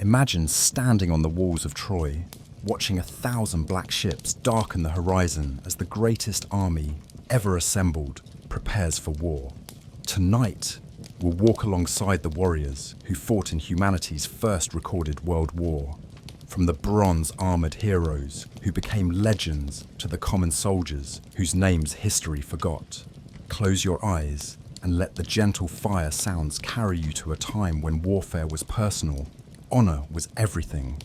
Imagine standing on the walls of Troy, watching 1,000 black ships darken the horizon as the greatest army ever assembled prepares for war. Tonight, we'll walk alongside the warriors who fought in humanity's first recorded world war. From the bronze-armored heroes who became legends to the common soldiers whose names history forgot. Close your eyes and let the gentle fire sounds carry you to a time when warfare was personal, honor was everything,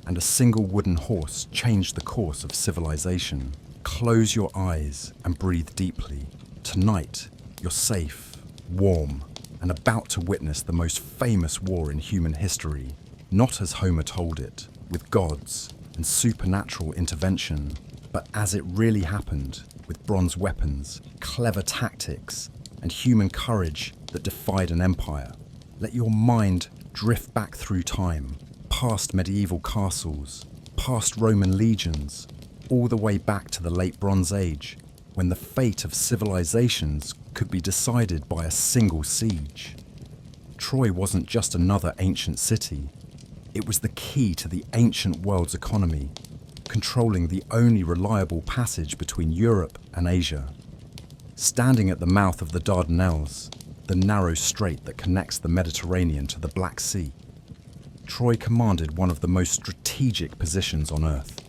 and a single wooden horse changed the course of civilization. Close your eyes and breathe deeply. Tonight, you're safe, warm, and about to witness the most famous war in human history, not as Homer told it, with gods and supernatural intervention, but as it really happened, with bronze weapons, clever tactics, and human courage that defied an empire. Let your mind drift back through time, past medieval castles, past Roman legions, all the way back to the late Bronze Age, when the fate of civilizations could be decided by a single siege. Troy wasn't just another ancient city. It was the key to the ancient world's economy, controlling the only reliable passage between Europe and Asia. Standing at the mouth of the Dardanelles, the narrow strait that connects the Mediterranean to the Black Sea, Troy commanded one of the most strategic positions on Earth.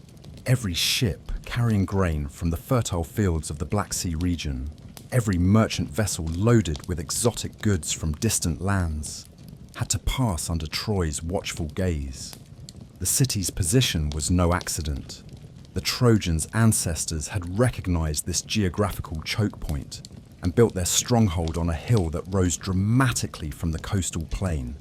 Every ship carrying grain from the fertile fields of the Black Sea region, every merchant vessel loaded with exotic goods from distant lands, had to pass under Troy's watchful gaze. The city's position was no accident. The Trojans' ancestors had recognized this geographical choke point and built their stronghold on a hill that rose dramatically from the coastal plain.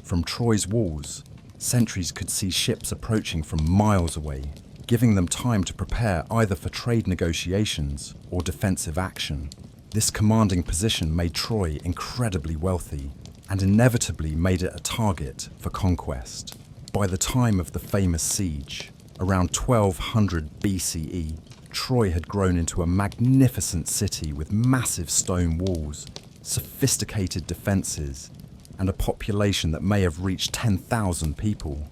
From Troy's walls, sentries could see ships approaching from miles away, giving them time to prepare either for trade negotiations or defensive action. This commanding position made Troy incredibly wealthy and inevitably made it a target for conquest. By the time of the famous siege, around 1200 BCE, Troy had grown into a magnificent city with massive stone walls, sophisticated defenses, and a population that may have reached 10,000 people.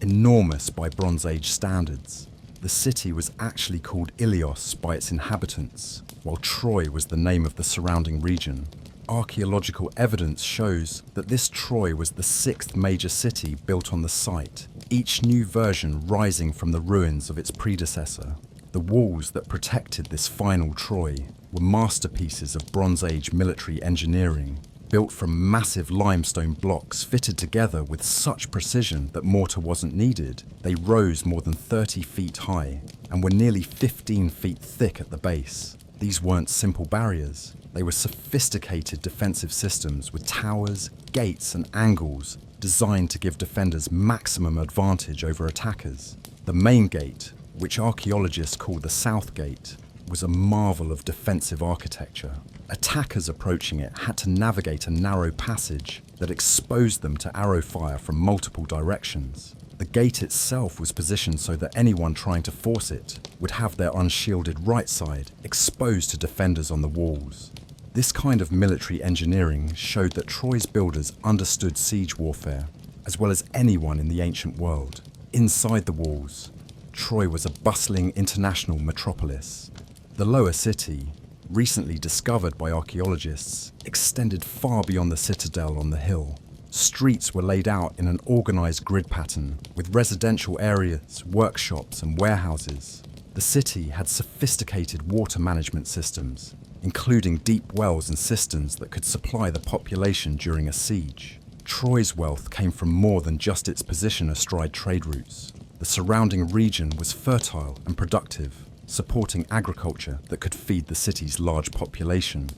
Enormous by Bronze Age standards, the city was actually called Ilios by its inhabitants, while Troy was the name of the surrounding region. Archaeological evidence shows that this Troy was the sixth major city built on the site, each new version rising from the ruins of its predecessor. The walls that protected this final Troy were masterpieces of Bronze Age military engineering, built from massive limestone blocks fitted together with such precision that mortar wasn't needed. They rose more than 30 feet high and were nearly 15 feet thick at the base. These weren't simple barriers. They were sophisticated defensive systems with towers, gates, and angles designed to give defenders maximum advantage over attackers. The main gate, which archaeologists call the South Gate, was a marvel of defensive architecture. Attackers approaching it had to navigate a narrow passage that exposed them to arrow fire from multiple directions. The gate itself was positioned so that anyone trying to force it would have their unshielded right side exposed to defenders on the walls. This kind of military engineering showed that Troy's builders understood siege warfare, as well as anyone in the ancient world. Inside the walls, Troy was a bustling international metropolis. The lower city, recently discovered by archaeologists, extended far beyond the citadel on the hill. Streets were laid out in an organized grid pattern, with residential areas, workshops, and warehouses. The city had sophisticated water management systems, including deep wells and cisterns that could supply the population during a siege. Troy's wealth came from more than just its position astride trade routes. The surrounding region was fertile and productive, supporting agriculture that could feed the city's large population.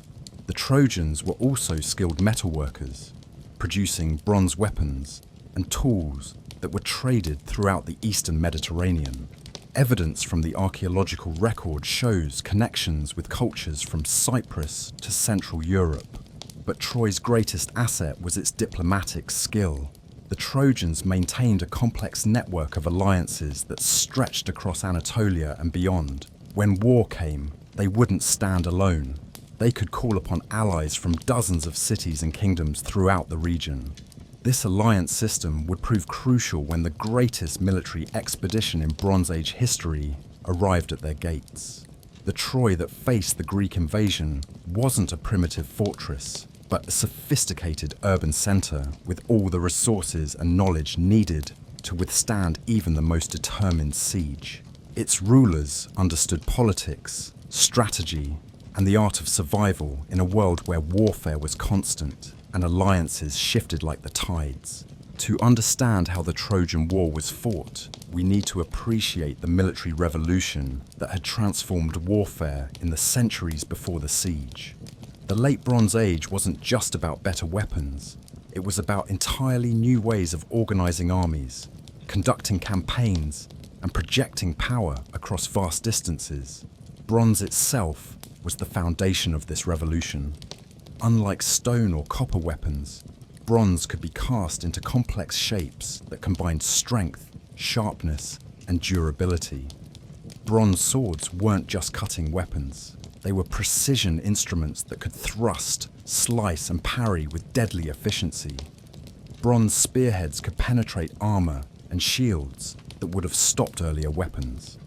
The Trojans were also skilled metalworkers, producing bronze weapons and tools that were traded throughout the eastern Mediterranean. Evidence from the archaeological record shows connections with cultures from Cyprus to Central Europe. But Troy's greatest asset was its diplomatic skill. The Trojans maintained a complex network of alliances that stretched across Anatolia and beyond. When war came, they wouldn't stand alone. They could call upon allies from dozens of cities and kingdoms throughout the region. This alliance system would prove crucial when the greatest military expedition in Bronze Age history arrived at their gates. The Troy that faced the Greek invasion wasn't a primitive fortress, but a sophisticated urban centre with all the resources and knowledge needed to withstand even the most determined siege. Its rulers understood politics, strategy, and the art of survival in a world where warfare was constant and alliances shifted like the tides. To understand how the Trojan War was fought, we need to appreciate the military revolution that had transformed warfare in the centuries before the siege. The Late Bronze Age wasn't just about better weapons. It was about entirely new ways of organizing armies, conducting campaigns, and projecting power across vast distances. Bronze itself was the foundation of this revolution. Unlike stone or copper weapons, bronze could be cast into complex shapes that combined strength, sharpness, and durability. Bronze swords weren't just cutting weapons. They were precision instruments that could thrust, slice, and parry with deadly efficiency. Bronze spearheads could penetrate armor and shields that would have stopped earlier weapons.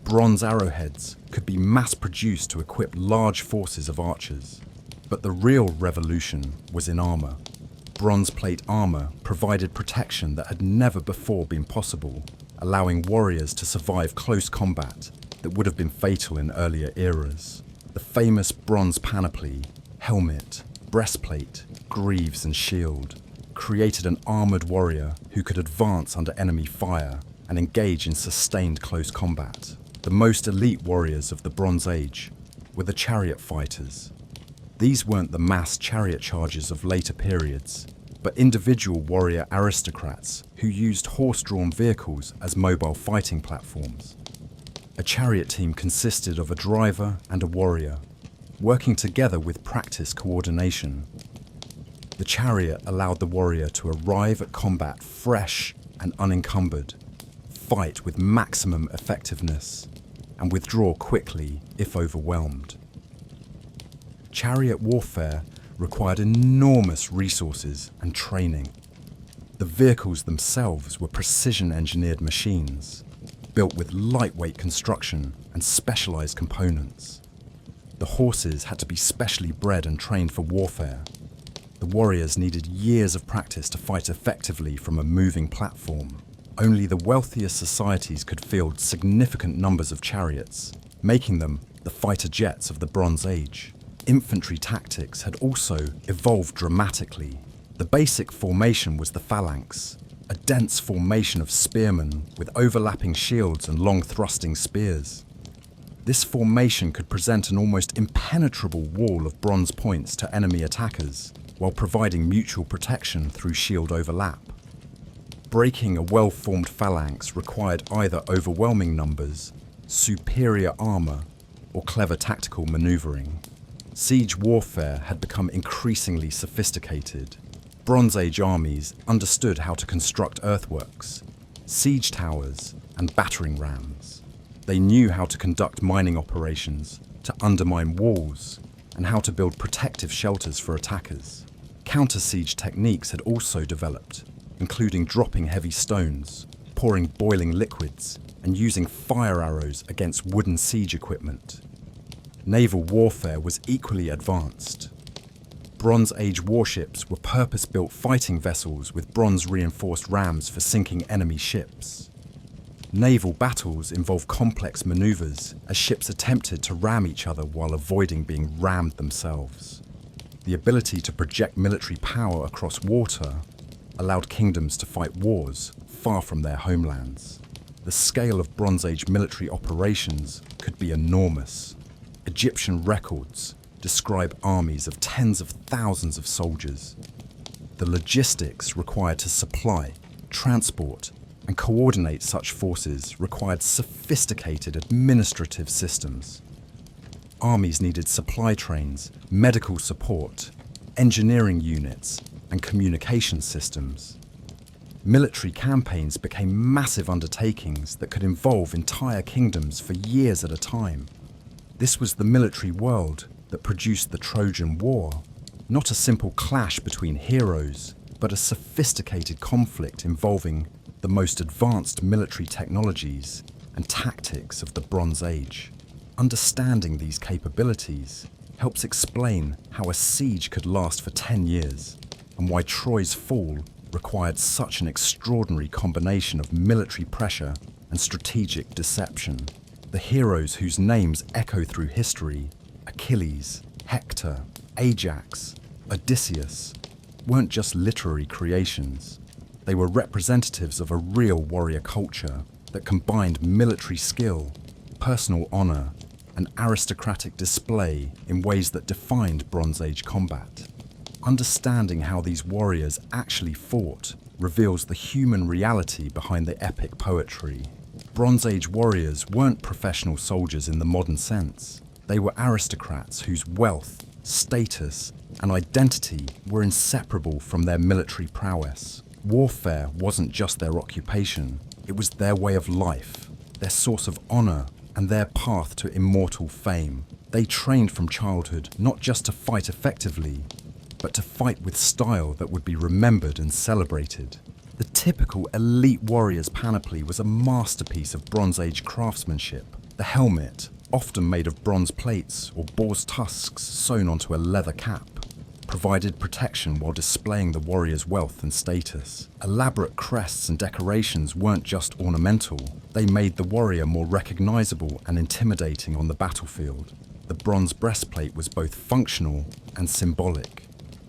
Bronze arrowheads could be mass-produced to equip large forces of archers. But the real revolution was in armor. Bronze plate armor provided protection that had never before been possible, allowing warriors to survive close combat that would have been fatal in earlier eras. The famous bronze panoply, helmet, breastplate, greaves, and shield created an armored warrior who could advance under enemy fire and engage in sustained close combat. The most elite warriors of the Bronze Age were the chariot fighters. These weren't the mass chariot charges of later periods, but individual warrior aristocrats who used horse-drawn vehicles as mobile fighting platforms. A chariot team consisted of a driver and a warrior, working together with practiced coordination. The chariot allowed the warrior to arrive at combat fresh and unencumbered, fight with maximum effectiveness, and withdraw quickly if overwhelmed. Chariot warfare required enormous resources and training. The vehicles themselves were precision-engineered machines, built with lightweight construction and specialized components. The horses had to be specially bred and trained for warfare. The warriors needed years of practice to fight effectively from a moving platform. Only the wealthiest societies could field significant numbers of chariots, making them the fighter jets of the Bronze Age. Infantry tactics had also evolved dramatically. The basic formation was the phalanx, a dense formation of spearmen with overlapping shields and long thrusting spears. This formation could present an almost impenetrable wall of bronze points to enemy attackers, while providing mutual protection through shield overlap. Breaking a well-formed phalanx required either overwhelming numbers, superior armor, or clever tactical maneuvering. Siege warfare had become increasingly sophisticated. Bronze Age armies understood how to construct earthworks, siege towers, and battering rams. They knew how to conduct mining operations, to undermine walls, and how to build protective shelters for attackers. Counter-siege techniques had also developed, including dropping heavy stones, pouring boiling liquids, and using fire arrows against wooden siege equipment. Naval warfare was equally advanced. Bronze Age warships were purpose-built fighting vessels with bronze-reinforced rams for sinking enemy ships. Naval battles involved complex maneuvers as ships attempted to ram each other while avoiding being rammed themselves. The ability to project military power across water allowed kingdoms to fight wars far from their homelands. The scale of Bronze Age military operations could be enormous. Egyptian records describe armies of tens of thousands of soldiers. The logistics required to supply, transport, and coordinate such forces required sophisticated administrative systems. Armies needed supply trains, medical support, engineering units, and communication systems. Military campaigns became massive undertakings that could involve entire kingdoms for years at a time. This was the military world that produced the Trojan War, not a simple clash between heroes, but a sophisticated conflict involving the most advanced military technologies and tactics of the Bronze Age. Understanding these capabilities helps explain how a siege could last for 10 years and why Troy's fall required such an extraordinary combination of military pressure and strategic deception. The heroes whose names echo through history, Achilles, Hector, Ajax, Odysseus, weren't just literary creations. They were representatives of a real warrior culture that combined military skill, personal honor, and aristocratic display in ways that defined Bronze Age combat. Understanding how these warriors actually fought reveals the human reality behind the epic poetry. Bronze Age warriors weren't professional soldiers in the modern sense. They were aristocrats whose wealth, status, and identity were inseparable from their military prowess. Warfare wasn't just their occupation, it was their way of life, their source of honor, and their path to immortal fame. They trained from childhood not just to fight effectively, but to fight with style that would be remembered and celebrated. The typical elite warrior's panoply was a masterpiece of Bronze Age craftsmanship. The helmet, often made of bronze plates or boar's tusks sewn onto a leather cap, provided protection while displaying the warrior's wealth and status. Elaborate crests and decorations weren't just ornamental, they made the warrior more recognizable and intimidating on the battlefield. The bronze breastplate was both functional and symbolic.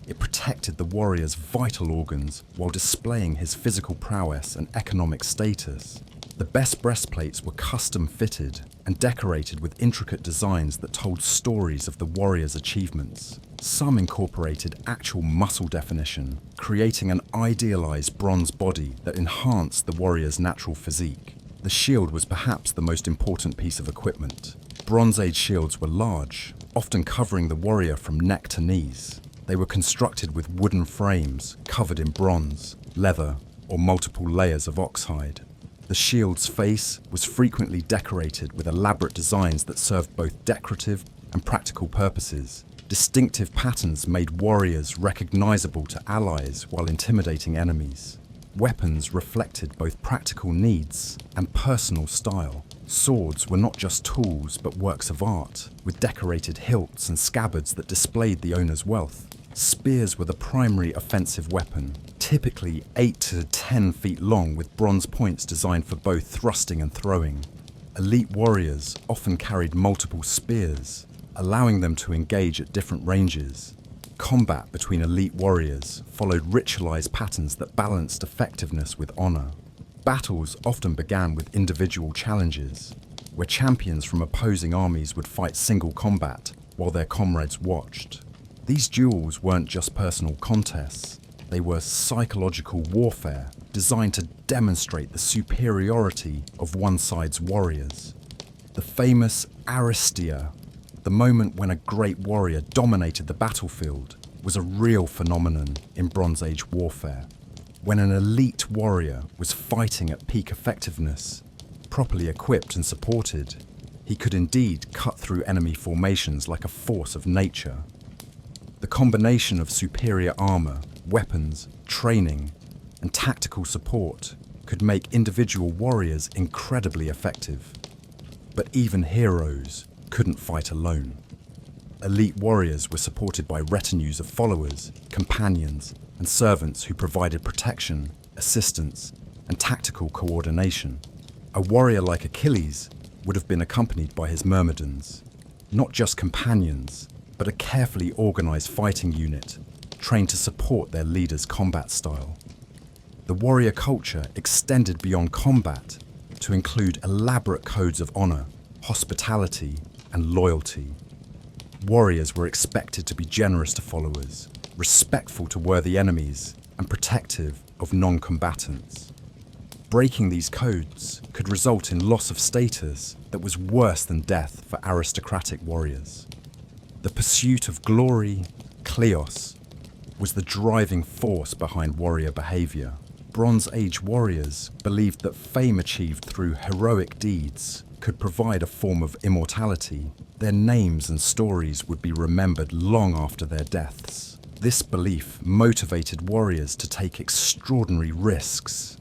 It protected the warrior's vital organs while displaying his physical prowess and economic status. The best breastplates were custom fitted and decorated with intricate designs that told stories of the warrior's achievements. Some incorporated actual muscle definition, creating an idealized bronze body that enhanced the warrior's natural physique. The shield was perhaps the most important piece of equipment. Bronze Age shields were large, often covering the warrior from neck to knees. They were constructed with wooden frames covered in bronze, leather, or multiple layers of oxhide. The shield's face was frequently decorated with elaborate designs that served both decorative and practical purposes. Distinctive patterns made warriors recognizable to allies while intimidating enemies. Weapons reflected both practical needs and personal style. Swords were not just tools but works of art, with decorated hilts and scabbards that displayed the owner's wealth. Spears were the primary offensive weapon, typically 8 to 10 feet long with bronze points designed for both thrusting and throwing. Elite warriors often carried multiple spears, allowing them to engage at different ranges. Combat between elite warriors followed ritualized patterns that balanced effectiveness with honor. Battles often began with individual challenges, where champions from opposing armies would fight single combat while their comrades watched. These duels weren't just personal contests, they were psychological warfare designed to demonstrate the superiority of one side's warriors. The famous Aristia, the moment when a great warrior dominated the battlefield, was a real phenomenon in Bronze Age warfare. When an elite warrior was fighting at peak effectiveness, properly equipped and supported, he could indeed cut through enemy formations like a force of nature. The combination of superior armor, weapons, training, and tactical support could make individual warriors incredibly effective. But even heroes couldn't fight alone. Elite warriors were supported by retinues of followers, companions, and servants who provided protection, assistance, and tactical coordination. A warrior like Achilles would have been accompanied by his myrmidons, not just companions, but a carefully organized fighting unit trained to support their leader's combat style. The warrior culture extended beyond combat to include elaborate codes of honor, hospitality, and loyalty. Warriors were expected to be generous to followers, respectful to worthy enemies, and protective of non-combatants. Breaking these codes could result in loss of status that was worse than death for aristocratic warriors. The pursuit of glory, kleos, was the driving force behind warrior behavior. Bronze Age warriors believed that fame achieved through heroic deeds could provide a form of immortality. Their names and stories would be remembered long after their deaths. This belief motivated warriors to take extraordinary risks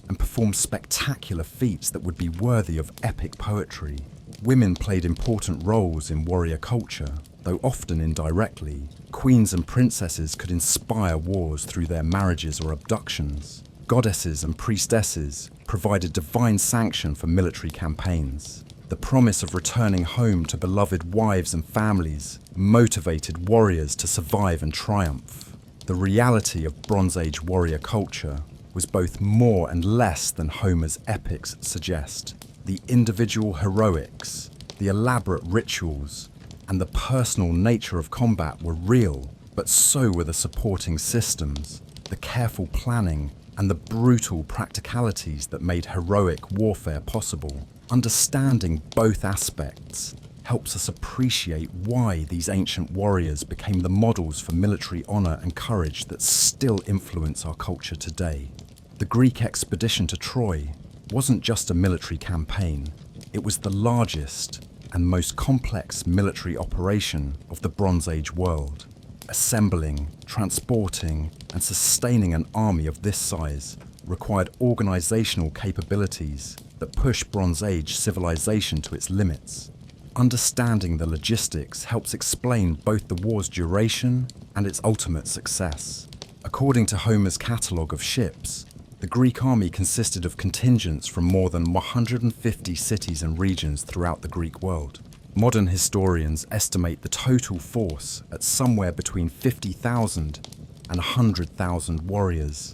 and perform spectacular feats that would be worthy of epic poetry. Women played important roles in warrior culture, though often indirectly. Queens and princesses could inspire wars through their marriages or abductions. Goddesses and priestesses provided divine sanction for military campaigns. The promise of returning home to beloved wives and families motivated warriors to survive and triumph. The reality of Bronze Age warrior culture was both more and less than Homer's epics suggest. The individual heroics, the elaborate rituals, and the personal nature of combat were real, but so were the supporting systems, the careful planning, and the brutal practicalities that made heroic warfare possible. Understanding both aspects helps us appreciate why these ancient warriors became the models for military honor and courage that still influence our culture today. The Greek expedition to Troy wasn't just a military campaign, it was the largest and most complex military operation of the Bronze Age world. Assembling, transporting, and sustaining an army of this size required organizational capabilities that push Bronze Age civilization to its limits. Understanding the logistics helps explain both the war's duration and its ultimate success. According to Homer's catalogue of ships, the Greek army consisted of contingents from more than 150 cities and regions throughout the Greek world. Modern historians estimate the total force at somewhere between 50,000 and 100,000 warriors,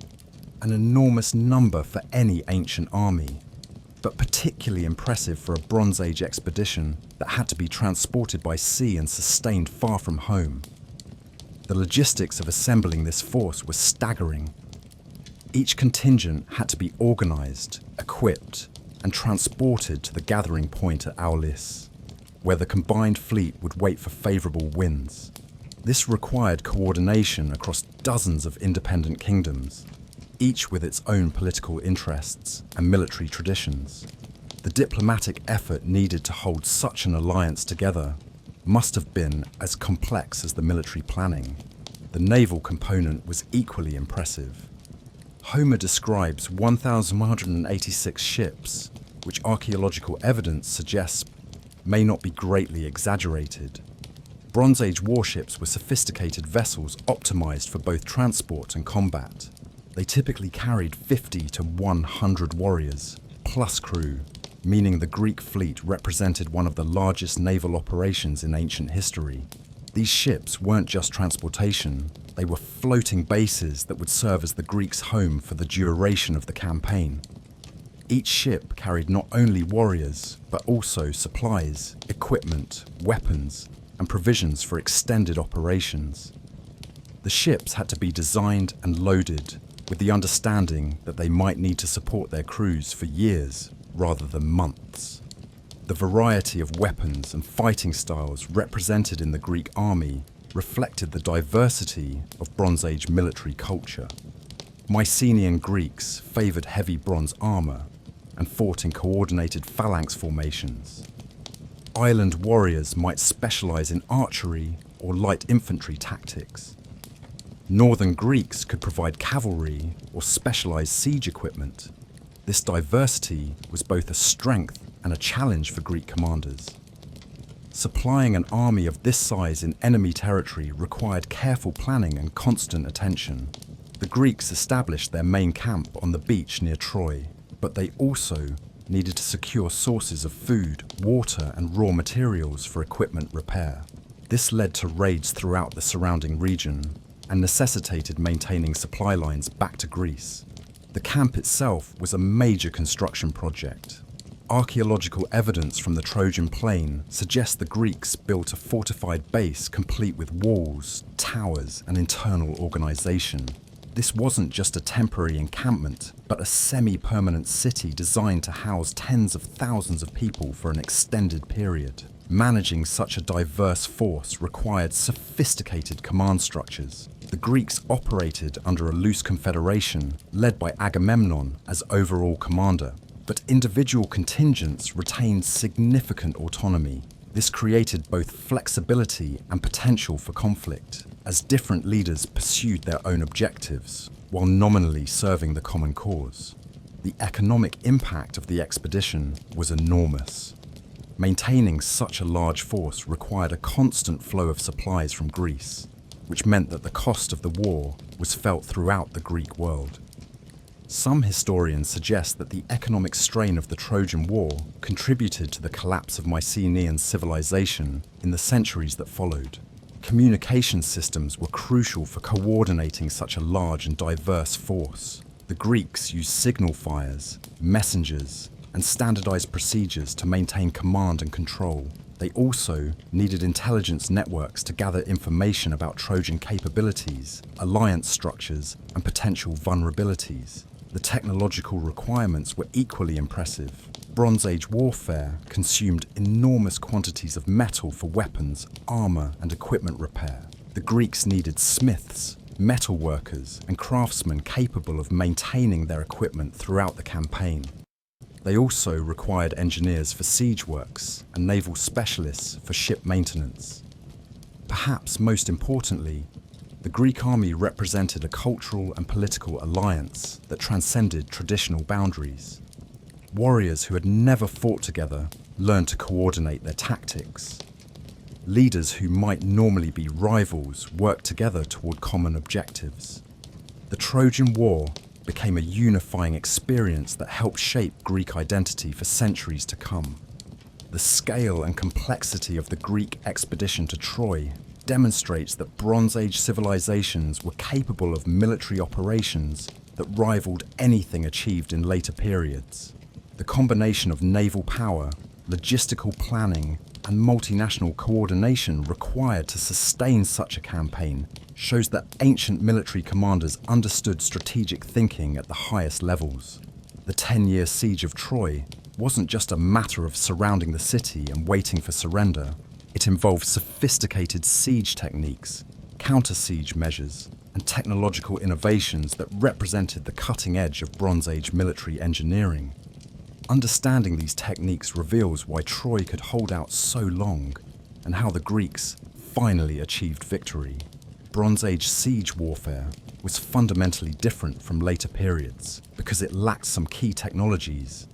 an enormous number for any ancient army, but particularly impressive for a Bronze Age expedition that had to be transported by sea and sustained far from home. The logistics of assembling this force was staggering. Each contingent had to be organized, equipped, and transported to the gathering point at Aulis, where the combined fleet would wait for favorable winds. This required coordination across dozens of independent kingdoms, each with its own political interests and military traditions. The diplomatic effort needed to hold such an alliance together must have been as complex as the military planning. The naval component was equally impressive. Homer describes 1,186 ships, which archaeological evidence suggests may not be greatly exaggerated. Bronze Age warships were sophisticated vessels optimized for both transport and combat. They typically carried 50 to 100 warriors, plus crew, meaning the Greek fleet represented one of the largest naval operations in ancient history. These ships weren't just transportation, they were floating bases that would serve as the Greeks' home for the duration of the campaign. Each ship carried not only warriors, but also supplies, equipment, weapons, and provisions for extended operations. The ships had to be designed and loaded with the understanding that they might need to support their crews for years rather than months. The variety of weapons and fighting styles represented in the Greek army reflected the diversity of Bronze Age military culture. Mycenaean Greeks favored heavy bronze armor and fought in coordinated phalanx formations. Island warriors might specialize in archery or light infantry tactics. Northern Greeks could provide cavalry or specialized siege equipment. This diversity was both a strength and a challenge for Greek commanders. Supplying an army of this size in enemy territory required careful planning and constant attention. The Greeks established their main camp on the beach near Troy, but they also needed to secure sources of food, water, and raw materials for equipment repair. This led to raids throughout the surrounding region and necessitated maintaining supply lines back to Greece. The camp itself was a major construction project. Archaeological evidence from the Trojan Plain suggests the Greeks built a fortified base complete with walls, towers, and internal organization. This wasn't just a temporary encampment, but a semi-permanent city designed to house tens of thousands of people for an extended period. Managing such a diverse force required sophisticated command structures. The Greeks operated under a loose confederation led by Agamemnon as overall commander, but individual contingents retained significant autonomy. This created both flexibility and potential for conflict, as different leaders pursued their own objectives, while nominally serving the common cause. The economic impact of the expedition was enormous. Maintaining such a large force required a constant flow of supplies from Greece, which meant that the cost of the war was felt throughout the Greek world. Some historians suggest that the economic strain of the Trojan War contributed to the collapse of Mycenaean civilization in the centuries that followed. Communication systems were crucial for coordinating such a large and diverse force. The Greeks used signal fires, messengers, and standardized procedures to maintain command and control. They also needed intelligence networks to gather information about Trojan capabilities, alliance structures, and potential vulnerabilities. The technological requirements were equally impressive. Bronze Age warfare consumed enormous quantities of metal for weapons, armor, and equipment repair. The Greeks needed smiths, metal workers, and craftsmen capable of maintaining their equipment throughout the campaign. They also required engineers for siege works and naval specialists for ship maintenance. Perhaps most importantly, the Greek army represented a cultural and political alliance that transcended traditional boundaries. Warriors who had never fought together learned to coordinate their tactics. Leaders who might normally be rivals worked together toward common objectives. The Trojan War became a unifying experience that helped shape Greek identity for centuries to come. The scale and complexity of the Greek expedition to Troy demonstrates that Bronze Age civilizations were capable of military operations that rivaled anything achieved in later periods. The combination of naval power, logistical planning, and multinational coordination required to sustain such a campaign shows that ancient military commanders understood strategic thinking at the highest levels. The 10-year siege of Troy wasn't just a matter of surrounding the city and waiting for surrender. It involved sophisticated siege techniques, counter-siege measures, and technological innovations that represented the cutting edge of Bronze Age military engineering. Understanding these techniques reveals why Troy could hold out so long and how the Greeks finally achieved victory. Bronze Age siege warfare was fundamentally different from later periods because it lacked some key technologies: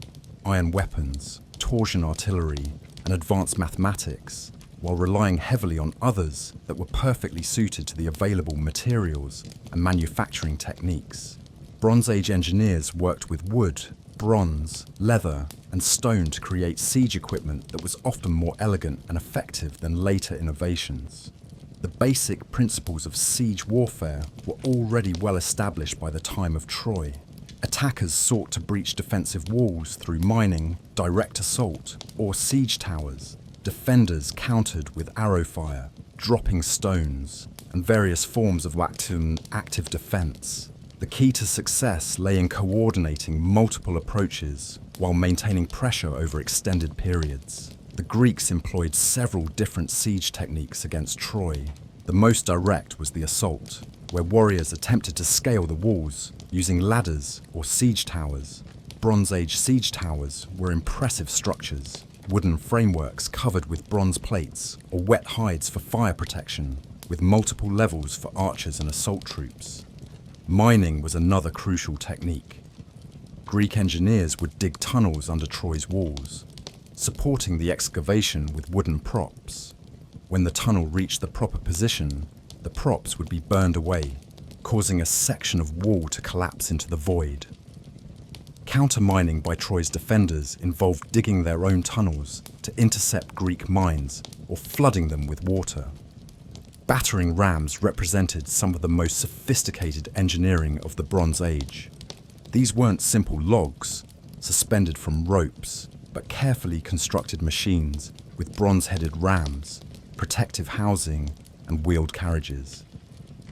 iron weapons, torsion artillery, and advanced mathematics, while relying heavily on others that were perfectly suited to the available materials and manufacturing techniques. Bronze Age engineers worked with wood, bronze, leather, and stone to create siege equipment that was often more elegant and effective than later innovations. The basic principles of siege warfare were already well established by the time of Troy. Attackers sought to breach defensive walls through mining, direct assault, or siege towers. Defenders countered with arrow fire, dropping stones, and various forms of active defense. The key to success lay in coordinating multiple approaches while maintaining pressure over extended periods. The Greeks employed several different siege techniques against Troy. The most direct was the assault, where warriors attempted to scale the walls using ladders or siege towers. Bronze Age siege towers were impressive structures, wooden frameworks covered with bronze plates or wet hides for fire protection, with multiple levels for archers and assault troops. Mining was another crucial technique. Greek engineers would dig tunnels under Troy's walls, supporting the excavation with wooden props. When the tunnel reached the proper position, the props would be burned away, causing a section of wall to collapse into the void. Counter-mining by Troy's defenders involved digging their own tunnels to intercept Greek mines or flooding them with water. Battering rams represented some of the most sophisticated engineering of the Bronze Age. These weren't simple logs, suspended from ropes, but carefully constructed machines with bronze-headed rams, protective housing, and wheeled carriages.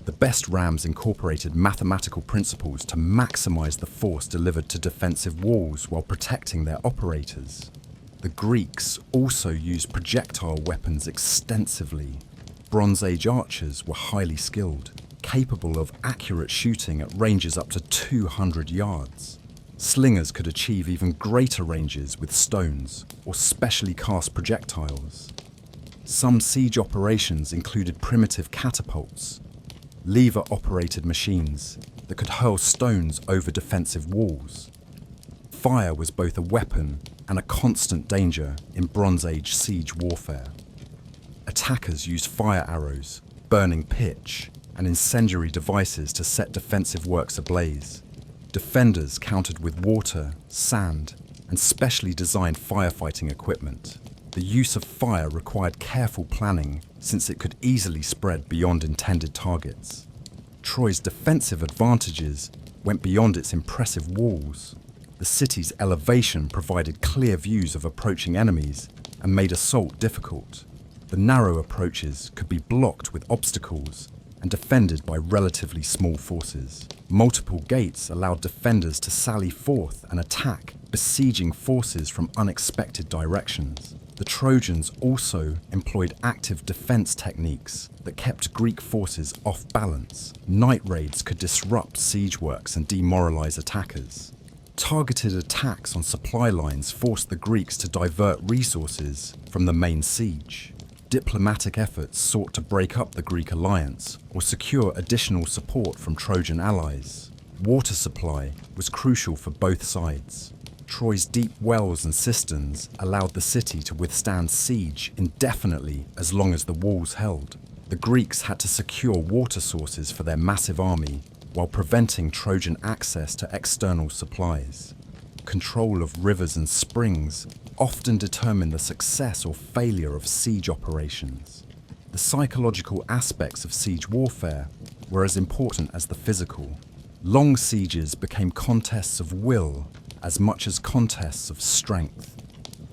The best rams incorporated mathematical principles to maximize the force delivered to defensive walls while protecting their operators. The Greeks also used projectile weapons extensively. Bronze Age archers were highly skilled, capable of accurate shooting at ranges up to 200 yards. Slingers could achieve even greater ranges with stones or specially cast projectiles. Some siege operations included primitive catapults, lever-operated machines that could hurl stones over defensive walls. Fire was both a weapon and a constant danger in Bronze Age siege warfare. Attackers used fire arrows, burning pitch, and incendiary devices to set defensive works ablaze. Defenders countered with water, sand, and specially designed firefighting equipment. The use of fire required careful planning since it could easily spread beyond intended targets. Troy's defensive advantages went beyond its impressive walls. The city's elevation provided clear views of approaching enemies and made assault difficult. The narrow approaches could be blocked with obstacles and defended by relatively small forces. Multiple gates allowed defenders to sally forth and attack besieging forces from unexpected directions. The Trojans also employed active defense techniques that kept Greek forces off balance. Night raids could disrupt siege works and demoralize attackers. Targeted attacks on supply lines forced the Greeks to divert resources from the main siege. Diplomatic efforts sought to break up the Greek alliance or secure additional support from Trojan allies. Water supply was crucial for both sides. Troy's deep wells and cisterns allowed the city to withstand siege indefinitely as long as the walls held. The Greeks had to secure water sources for their massive army while preventing Trojan access to external supplies. Control of rivers and springs often determined the success or failure of siege operations. The psychological aspects of siege warfare were as important as the physical. Long sieges became contests of will as much as contests of strength.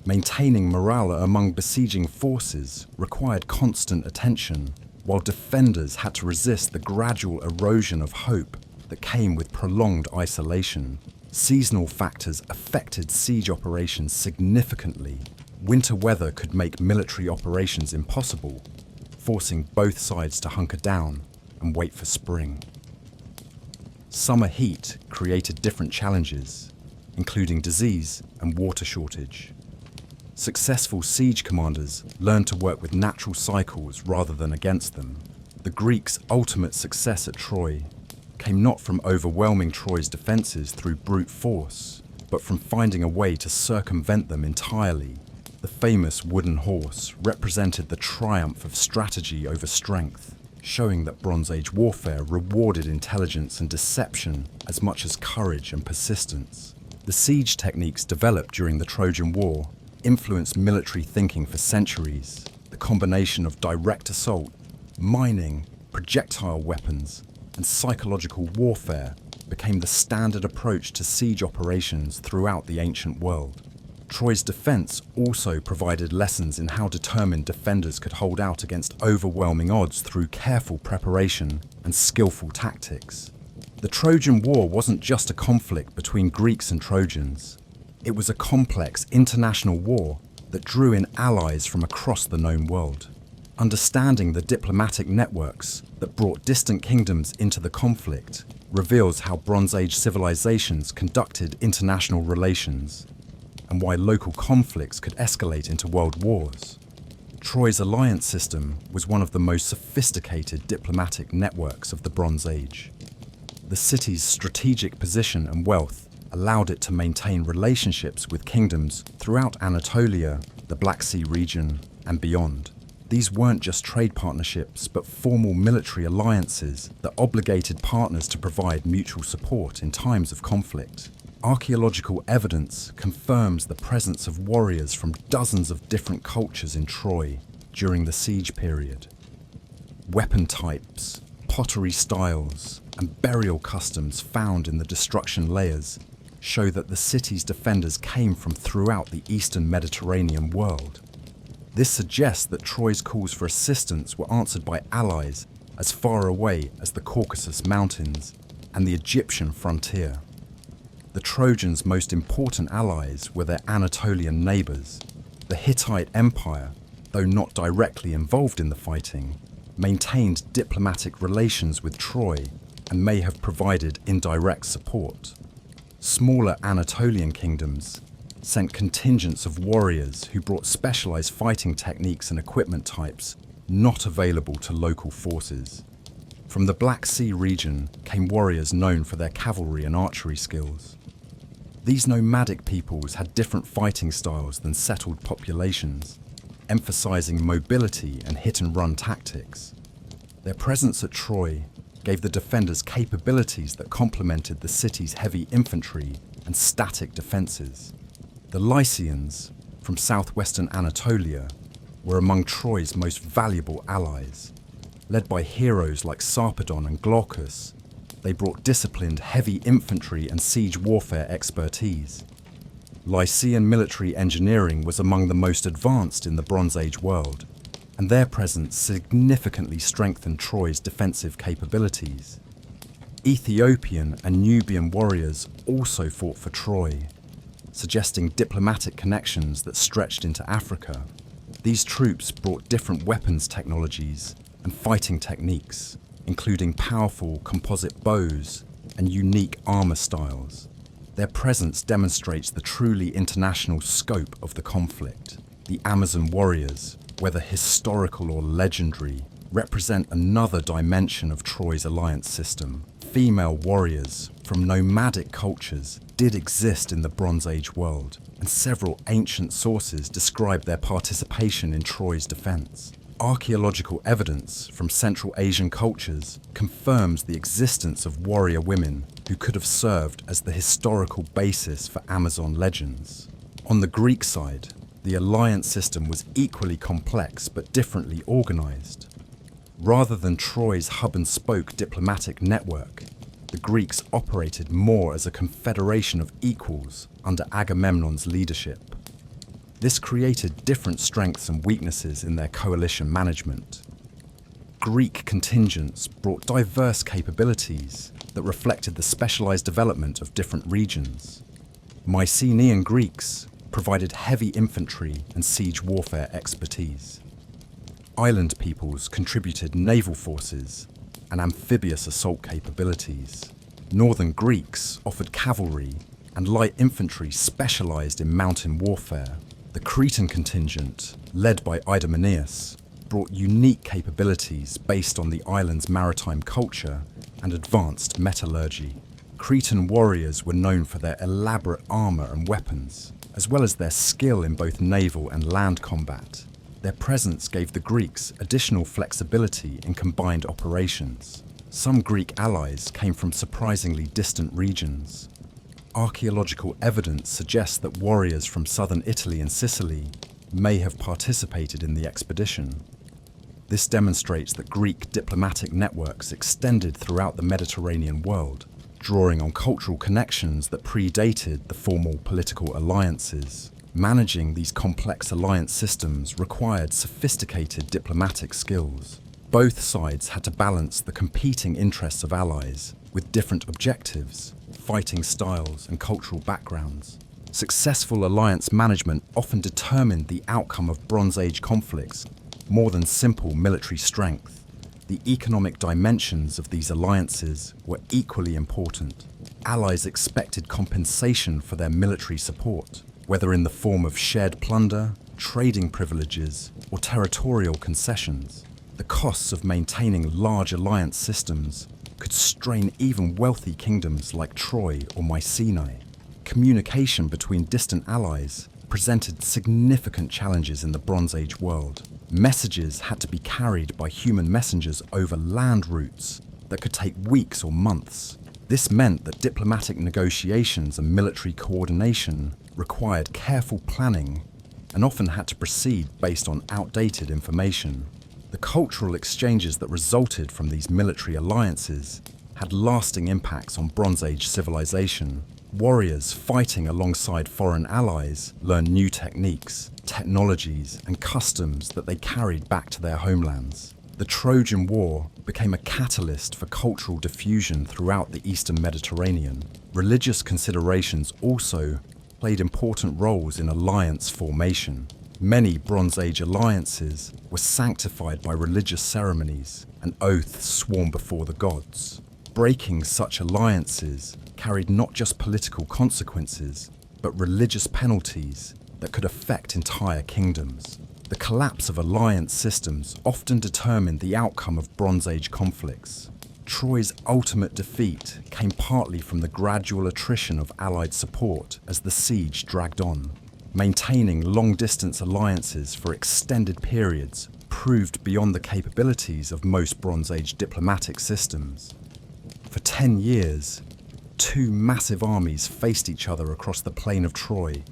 Maintaining morale among besieging forces required constant attention, while defenders had to resist the gradual erosion of hope that came with prolonged isolation. Seasonal factors affected siege operations significantly. Winter weather could make military operations impossible, forcing both sides to hunker down and wait for spring. Summer heat created different challenges, including disease and water shortage. Successful siege commanders learned to work with natural cycles rather than against them. The Greeks' ultimate success at Troy came not from overwhelming Troy's defenses through brute force, but from finding a way to circumvent them entirely. The famous wooden horse represented the triumph of strategy over strength, showing that Bronze Age warfare rewarded intelligence and deception as much as courage and persistence. The siege techniques developed during the Trojan War influenced military thinking for centuries. The combination of direct assault, mining, projectile weapons, and psychological warfare became the standard approach to siege operations throughout the ancient world. Troy's defense also provided lessons in how determined defenders could hold out against overwhelming odds through careful preparation and skillful tactics. The Trojan War wasn't just a conflict between Greeks and Trojans. It was a complex international war that drew in allies from across the known world. Understanding the diplomatic networks that brought distant kingdoms into the conflict reveals how Bronze Age civilizations conducted international relations and why local conflicts could escalate into world wars. Troy's alliance system was one of the most sophisticated diplomatic networks of the Bronze Age. The city's strategic position and wealth allowed it to maintain relationships with kingdoms throughout Anatolia, the Black Sea region, and beyond. These weren't just trade partnerships, but formal military alliances that obligated partners to provide mutual support in times of conflict. Archaeological evidence confirms the presence of warriors from dozens of different cultures in Troy during the siege period. Weapon types, pottery styles, and burial customs found in the destruction layers show that the city's defenders came from throughout the eastern Mediterranean world. This suggests that Troy's calls for assistance were answered by allies as far away as the Caucasus Mountains and the Egyptian frontier. The Trojans' most important allies were their Anatolian neighbours. The Hittite Empire, though not directly involved in the fighting, maintained diplomatic relations with Troy and may have provided indirect support. Smaller Anatolian kingdoms, sent contingents of warriors who brought specialized fighting techniques and equipment types not available to local forces. From the Black Sea region came warriors known for their cavalry and archery skills. These nomadic peoples had different fighting styles than settled populations, emphasizing mobility and hit-and-run tactics. Their presence at Troy gave the defenders capabilities that complemented the city's heavy infantry and static defenses. The Lycians, from southwestern Anatolia, were among Troy's most valuable allies. Led by heroes like Sarpedon and Glaucus, they brought disciplined heavy infantry and siege warfare expertise. Lycian military engineering was among the most advanced in the Bronze Age world, and their presence significantly strengthened Troy's defensive capabilities. Ethiopian and Nubian warriors also fought for Troy, suggesting diplomatic connections that stretched into Africa. These troops brought different weapons technologies and fighting techniques, including powerful composite bows and unique armor styles. Their presence demonstrates the truly international scope of the conflict. The Amazon warriors, whether historical or legendary, represent another dimension of Troy's alliance system. Female warriors from nomadic cultures did exist in the Bronze Age world, and several ancient sources describe their participation in Troy's defense. Archaeological evidence from Central Asian cultures confirms the existence of warrior women who could have served as the historical basis for Amazon legends. On the Greek side, the alliance system was equally complex but differently organized. Rather than Troy's hub-and-spoke diplomatic network, the Greeks operated more as a confederation of equals under Agamemnon's leadership. This created different strengths and weaknesses in their coalition management. Greek contingents brought diverse capabilities that reflected the specialized development of different regions. Mycenaean Greeks provided heavy infantry and siege warfare expertise. Island peoples contributed naval forces and amphibious assault capabilities. Northern Greeks offered cavalry, and light infantry specialized in mountain warfare. The Cretan contingent, led by Idomeneus, brought unique capabilities based on the island's maritime culture and advanced metallurgy. Cretan warriors were known for their elaborate armor and weapons, as well as their skill in both naval and land combat. Their presence gave the Greeks additional flexibility in combined operations. Some Greek allies came from surprisingly distant regions. Archaeological evidence suggests that warriors from southern Italy and Sicily may have participated in the expedition. This demonstrates that Greek diplomatic networks extended throughout the Mediterranean world, drawing on cultural connections that predated the formal political alliances. Managing these complex alliance systems required sophisticated diplomatic skills. Both sides had to balance the competing interests of allies with different objectives, fighting styles, and cultural backgrounds. Successful alliance management often determined the outcome of Bronze Age conflicts more than simple military strength. The economic dimensions of these alliances were equally important. Allies expected compensation for their military support, whether in the form of shared plunder, trading privileges, or territorial concessions. The costs of maintaining large alliance systems could strain even wealthy kingdoms like Troy or Mycenae. Communication between distant allies presented significant challenges in the Bronze Age world. Messages had to be carried by human messengers over land routes that could take weeks or months. This meant that diplomatic negotiations and military coordination required careful planning and often had to proceed based on outdated information. The cultural exchanges that resulted from these military alliances had lasting impacts on Bronze Age civilization. Warriors fighting alongside foreign allies learned new techniques, technologies, and customs that they carried back to their homelands. The Trojan War became a catalyst for cultural diffusion throughout the Eastern Mediterranean. Religious considerations also played important roles in alliance formation. Many Bronze Age alliances were sanctified by religious ceremonies and oaths sworn before the gods. Breaking such alliances carried not just political consequences, but religious penalties that could affect entire kingdoms. The collapse of alliance systems often determined the outcome of Bronze Age conflicts. Troy's ultimate defeat came partly from the gradual attrition of Allied support as the siege dragged on. Maintaining long-distance alliances for extended periods proved beyond the capabilities of most Bronze Age diplomatic systems. For 10 years, two massive armies faced each other across the plain of Troy,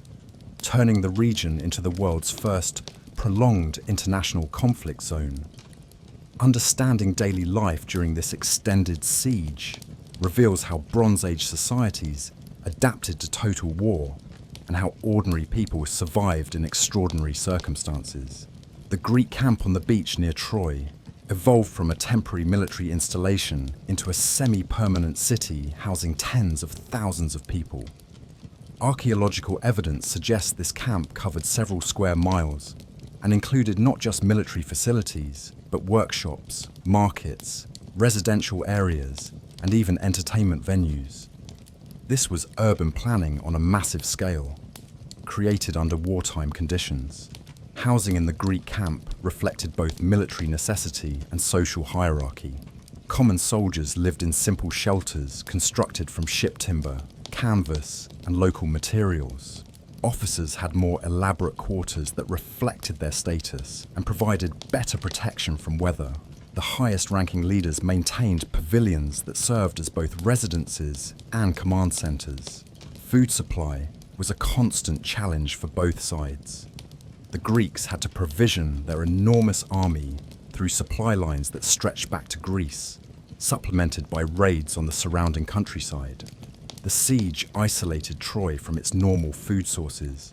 turning the region into the world's first prolonged international conflict zone. Understanding daily life during this extended siege reveals how Bronze Age societies adapted to total war and how ordinary people survived in extraordinary circumstances. The Greek camp on the beach near Troy evolved from a temporary military installation into a semi-permanent city housing tens of thousands of people. Archaeological evidence suggests this camp covered several square miles and included not just military facilities, but workshops, markets, residential areas, and even entertainment venues. This was urban planning on a massive scale, created under wartime conditions. Housing in the Greek camp reflected both military necessity and social hierarchy. Common soldiers lived in simple shelters constructed from ship timber, canvas, and local materials. Officers had more elaborate quarters that reflected their status and provided better protection from weather. The highest-ranking leaders maintained pavilions that served as both residences and command centers. Food supply was a constant challenge for both sides. The Greeks had to provision their enormous army through supply lines that stretched back to Greece, supplemented by raids on the surrounding countryside. The siege isolated Troy from its normal food sources,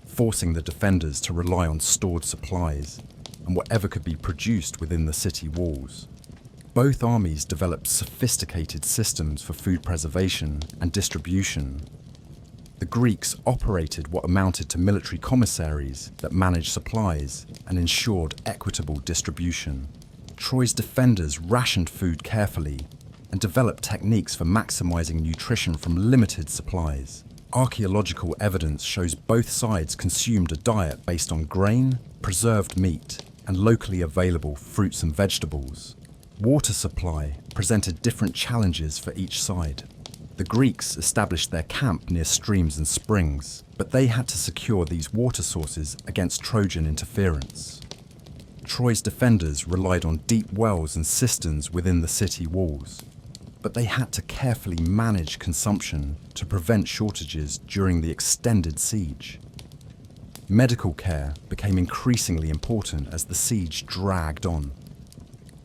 forcing the defenders to rely on stored supplies and whatever could be produced within the city walls. Both armies developed sophisticated systems for food preservation and distribution. The Greeks operated what amounted to military commissaries that managed supplies and ensured equitable distribution. Troy's defenders rationed food carefully and developed techniques for maximizing nutrition from limited supplies. Archaeological evidence shows both sides consumed a diet based on grain, preserved meat, and locally available fruits and vegetables. Water supply presented different challenges for each side. The Greeks established their camp near streams and springs, but they had to secure these water sources against Trojan interference. Troy's defenders relied on deep wells and cisterns within the city walls, but they had to carefully manage consumption to prevent shortages during the extended siege. Medical care became increasingly important as the siege dragged on.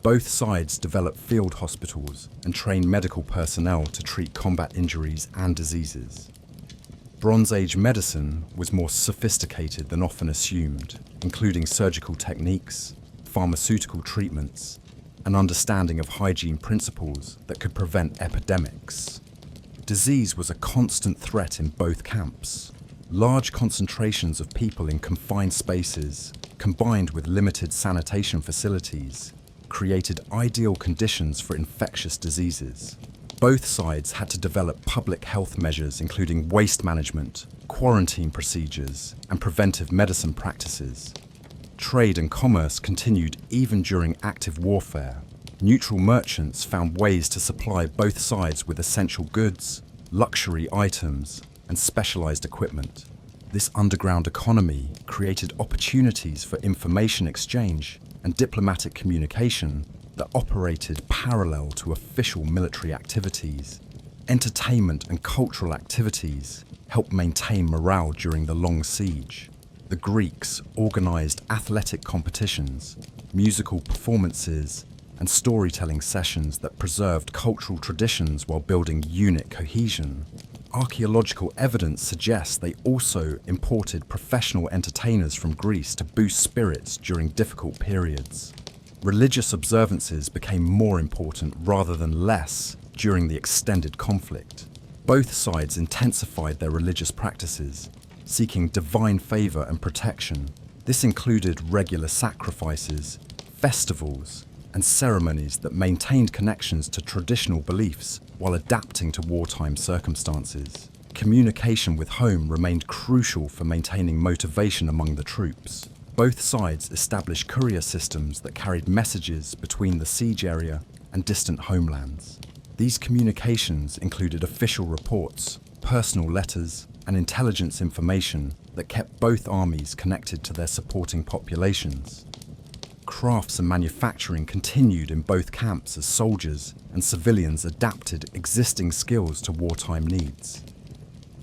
Both sides developed field hospitals and trained medical personnel to treat combat injuries and diseases. Bronze Age medicine was more sophisticated than often assumed, including surgical techniques, pharmaceutical treatments, an understanding of hygiene principles that could prevent epidemics. Disease was a constant threat in both camps. Large concentrations of people in confined spaces, combined with limited sanitation facilities, created ideal conditions for infectious diseases. Both sides had to develop public health measures including waste management, quarantine procedures, and preventive medicine practices. Trade and commerce continued even during active warfare. Neutral merchants found ways to supply both sides with essential goods, luxury items, and specialized equipment. This underground economy created opportunities for information exchange and diplomatic communication that operated parallel to official military activities. Entertainment and cultural activities helped maintain morale during the long siege. The Greeks organized athletic competitions, musical performances, and storytelling sessions that preserved cultural traditions while building unit cohesion. Archaeological evidence suggests they also imported professional entertainers from Greece to boost spirits during difficult periods. Religious observances became more important rather than less during the extended conflict. Both sides intensified their religious practices, seeking divine favor and protection. This included regular sacrifices, festivals, and ceremonies that maintained connections to traditional beliefs while adapting to wartime circumstances. Communication with home remained crucial for maintaining motivation among the troops. Both sides established courier systems that carried messages between the siege area and distant homelands. These communications included official reports, personal letters, and intelligence information that kept both armies connected to their supporting populations. Crafts and manufacturing continued in both camps as soldiers and civilians adapted existing skills to wartime needs.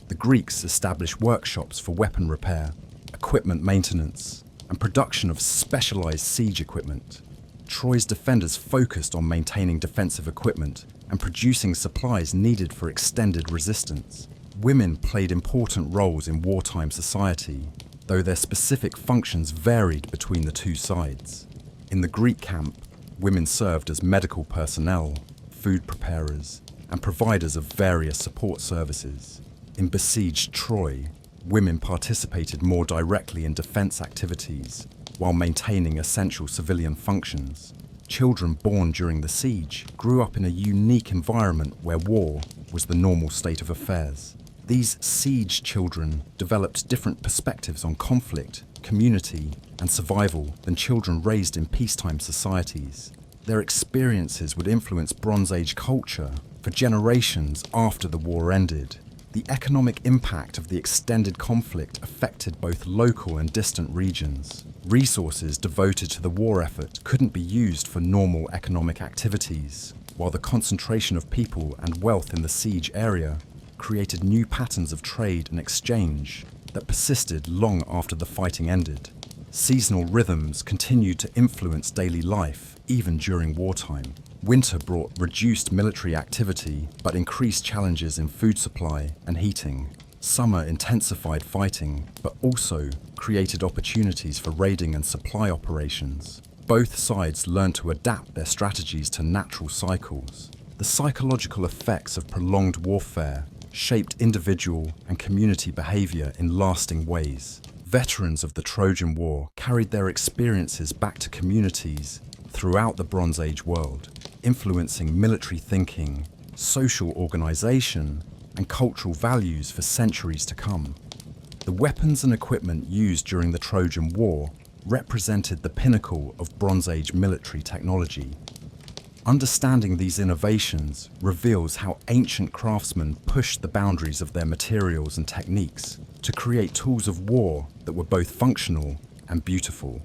The Greeks established workshops for weapon repair, equipment maintenance, and production of specialized siege equipment. Troy's defenders focused on maintaining defensive equipment and producing supplies needed for extended resistance. Women played important roles in wartime society, though their specific functions varied between the two sides. In the Greek camp, women served as medical personnel, food preparers, and providers of various support services. In besieged Troy, women participated more directly in defense activities while maintaining essential civilian functions. Children born during the siege grew up in a unique environment where war was the normal state of affairs. These siege children developed different perspectives on conflict, community, and survival than children raised in peacetime societies. Their experiences would influence Bronze Age culture for generations after the war ended. The economic impact of the extended conflict affected both local and distant regions. Resources devoted to the war effort couldn't be used for normal economic activities, while the concentration of people and wealth in the siege area created new patterns of trade and exchange that persisted long after the fighting ended. Seasonal rhythms continued to influence daily life, even during wartime. Winter brought reduced military activity, but increased challenges in food supply and heating. Summer intensified fighting, but also created opportunities for raiding and supply operations. Both sides learned to adapt their strategies to natural cycles. The psychological effects of prolonged warfare shaped individual and community behavior in lasting ways. Veterans of the Trojan War carried their experiences back to communities throughout the Bronze Age world, influencing military thinking, social organization, and cultural values for centuries to come. The weapons and equipment used during the Trojan War represented the pinnacle of Bronze Age military technology. Understanding these innovations reveals how ancient craftsmen pushed the boundaries of their materials and techniques to create tools of war that were both functional and beautiful.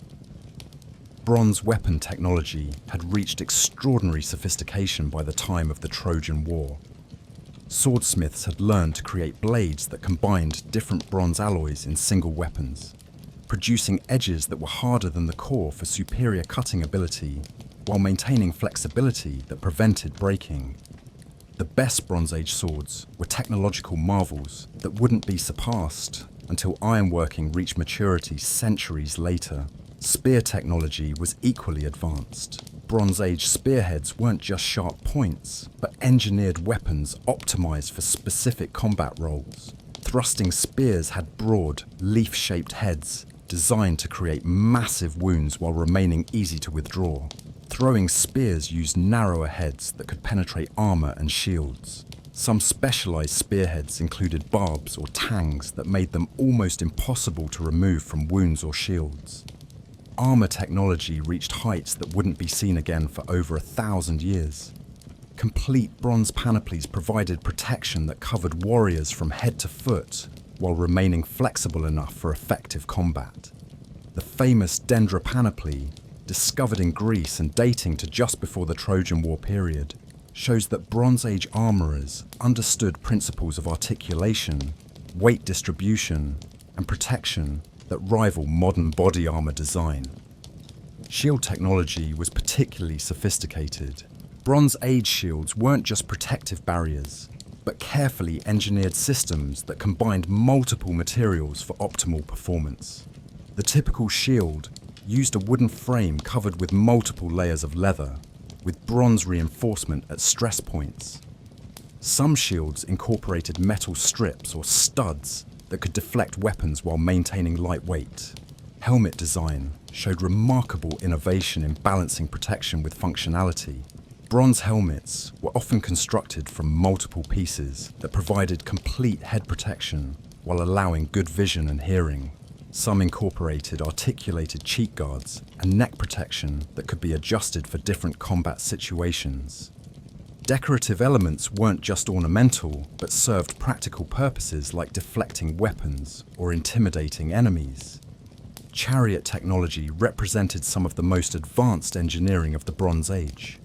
Bronze weapon technology had reached extraordinary sophistication by the time of the Trojan War. Swordsmiths had learned to create blades that combined different bronze alloys in single weapons, producing edges that were harder than the core for superior cutting ability, while maintaining flexibility that prevented breaking. The best Bronze Age swords were technological marvels that wouldn't be surpassed until ironworking reached maturity centuries later. Spear technology was equally advanced. Bronze Age spearheads weren't just sharp points, but engineered weapons optimized for specific combat roles. Thrusting spears had broad, leaf-shaped heads designed to create massive wounds while remaining easy to withdraw. Throwing spears used narrower heads that could penetrate armor and shields. Some specialized spearheads included barbs or tangs that made them almost impossible to remove from wounds or shields. Armor technology reached heights that wouldn't be seen again for over 1,000 years. Complete bronze panoplies provided protection that covered warriors from head to foot, while remaining flexible enough for effective combat. The famous Dendra panoply, discovered in Greece and dating to just before the Trojan War period, shows that Bronze Age armorers understood principles of articulation, weight distribution, and protection that rival modern body armor design. Shield technology was particularly sophisticated. Bronze Age shields weren't just protective barriers, but carefully engineered systems that combined multiple materials for optimal performance. The typical shield used a wooden frame covered with multiple layers of leather, with bronze reinforcement at stress points. Some shields incorporated metal strips or studs that could deflect weapons while maintaining lightweight. Helmet design showed remarkable innovation in balancing protection with functionality. Bronze helmets were often constructed from multiple pieces that provided complete head protection while allowing good vision and hearing. Some incorporated articulated cheek guards and neck protection that could be adjusted for different combat situations. Decorative elements weren't just ornamental, but served practical purposes like deflecting weapons or intimidating enemies. Chariot technology represented some of the most advanced engineering of the Bronze Age.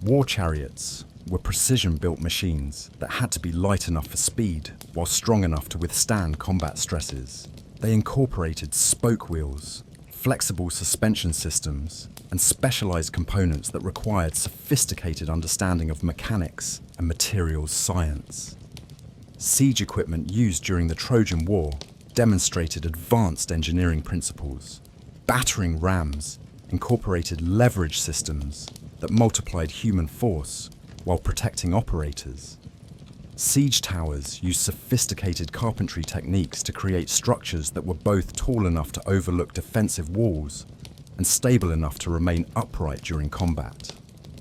War chariots were precision-built machines that had to be light enough for speed while strong enough to withstand combat stresses. They incorporated spoke wheels, flexible suspension systems, and specialized components that required sophisticated understanding of mechanics and materials science. Siege equipment used during the Trojan War demonstrated advanced engineering principles. Battering rams incorporated leverage systems that multiplied human force while protecting operators. Siege towers used sophisticated carpentry techniques to create structures that were both tall enough to overlook defensive walls and stable enough to remain upright during combat.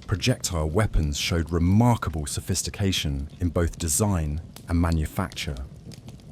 Projectile weapons showed remarkable sophistication in both design and manufacture.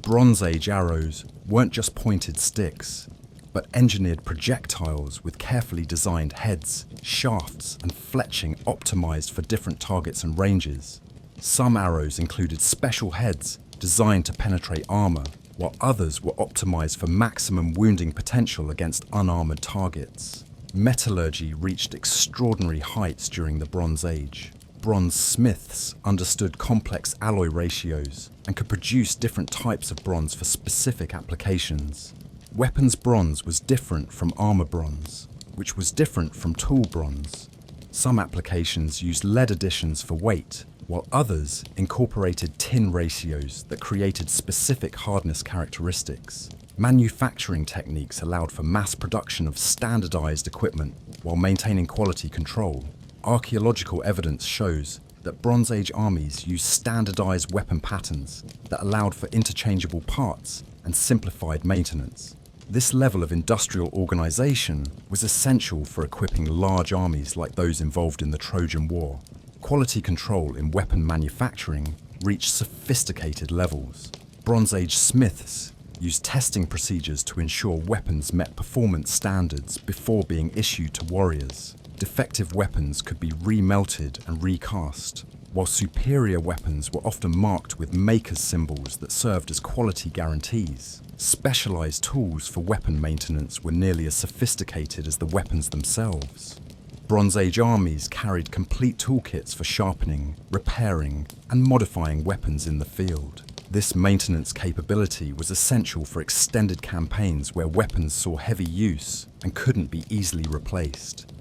Bronze Age arrows weren't just pointed sticks, but engineered projectiles with carefully designed heads, shafts, and fletching optimized for different targets and ranges. Some arrows included special heads designed to penetrate armor, while others were optimized for maximum wounding potential against unarmored targets. Metallurgy reached extraordinary heights during the Bronze Age. Bronze smiths understood complex alloy ratios and could produce different types of bronze for specific applications. Weapons bronze was different from armor bronze, which was different from tool bronze. Some applications used lead additions for weight, while others incorporated tin ratios that created specific hardness characteristics. Manufacturing techniques allowed for mass production of standardized equipment while maintaining quality control. Archaeological evidence shows that Bronze Age armies used standardized weapon patterns that allowed for interchangeable parts and simplified maintenance. This level of industrial organization was essential for equipping large armies like those involved in the Trojan War. Quality control in weapon manufacturing reached sophisticated levels. Bronze Age smiths used testing procedures to ensure weapons met performance standards before being issued to warriors. Defective weapons could be remelted and recast, while superior weapons were often marked with maker's symbols that served as quality guarantees. Specialized tools for weapon maintenance were nearly as sophisticated as the weapons themselves. Bronze Age armies carried complete toolkits for sharpening, repairing, and modifying weapons in the field. This maintenance capability was essential for extended campaigns where weapons saw heavy use and couldn't be easily replaced.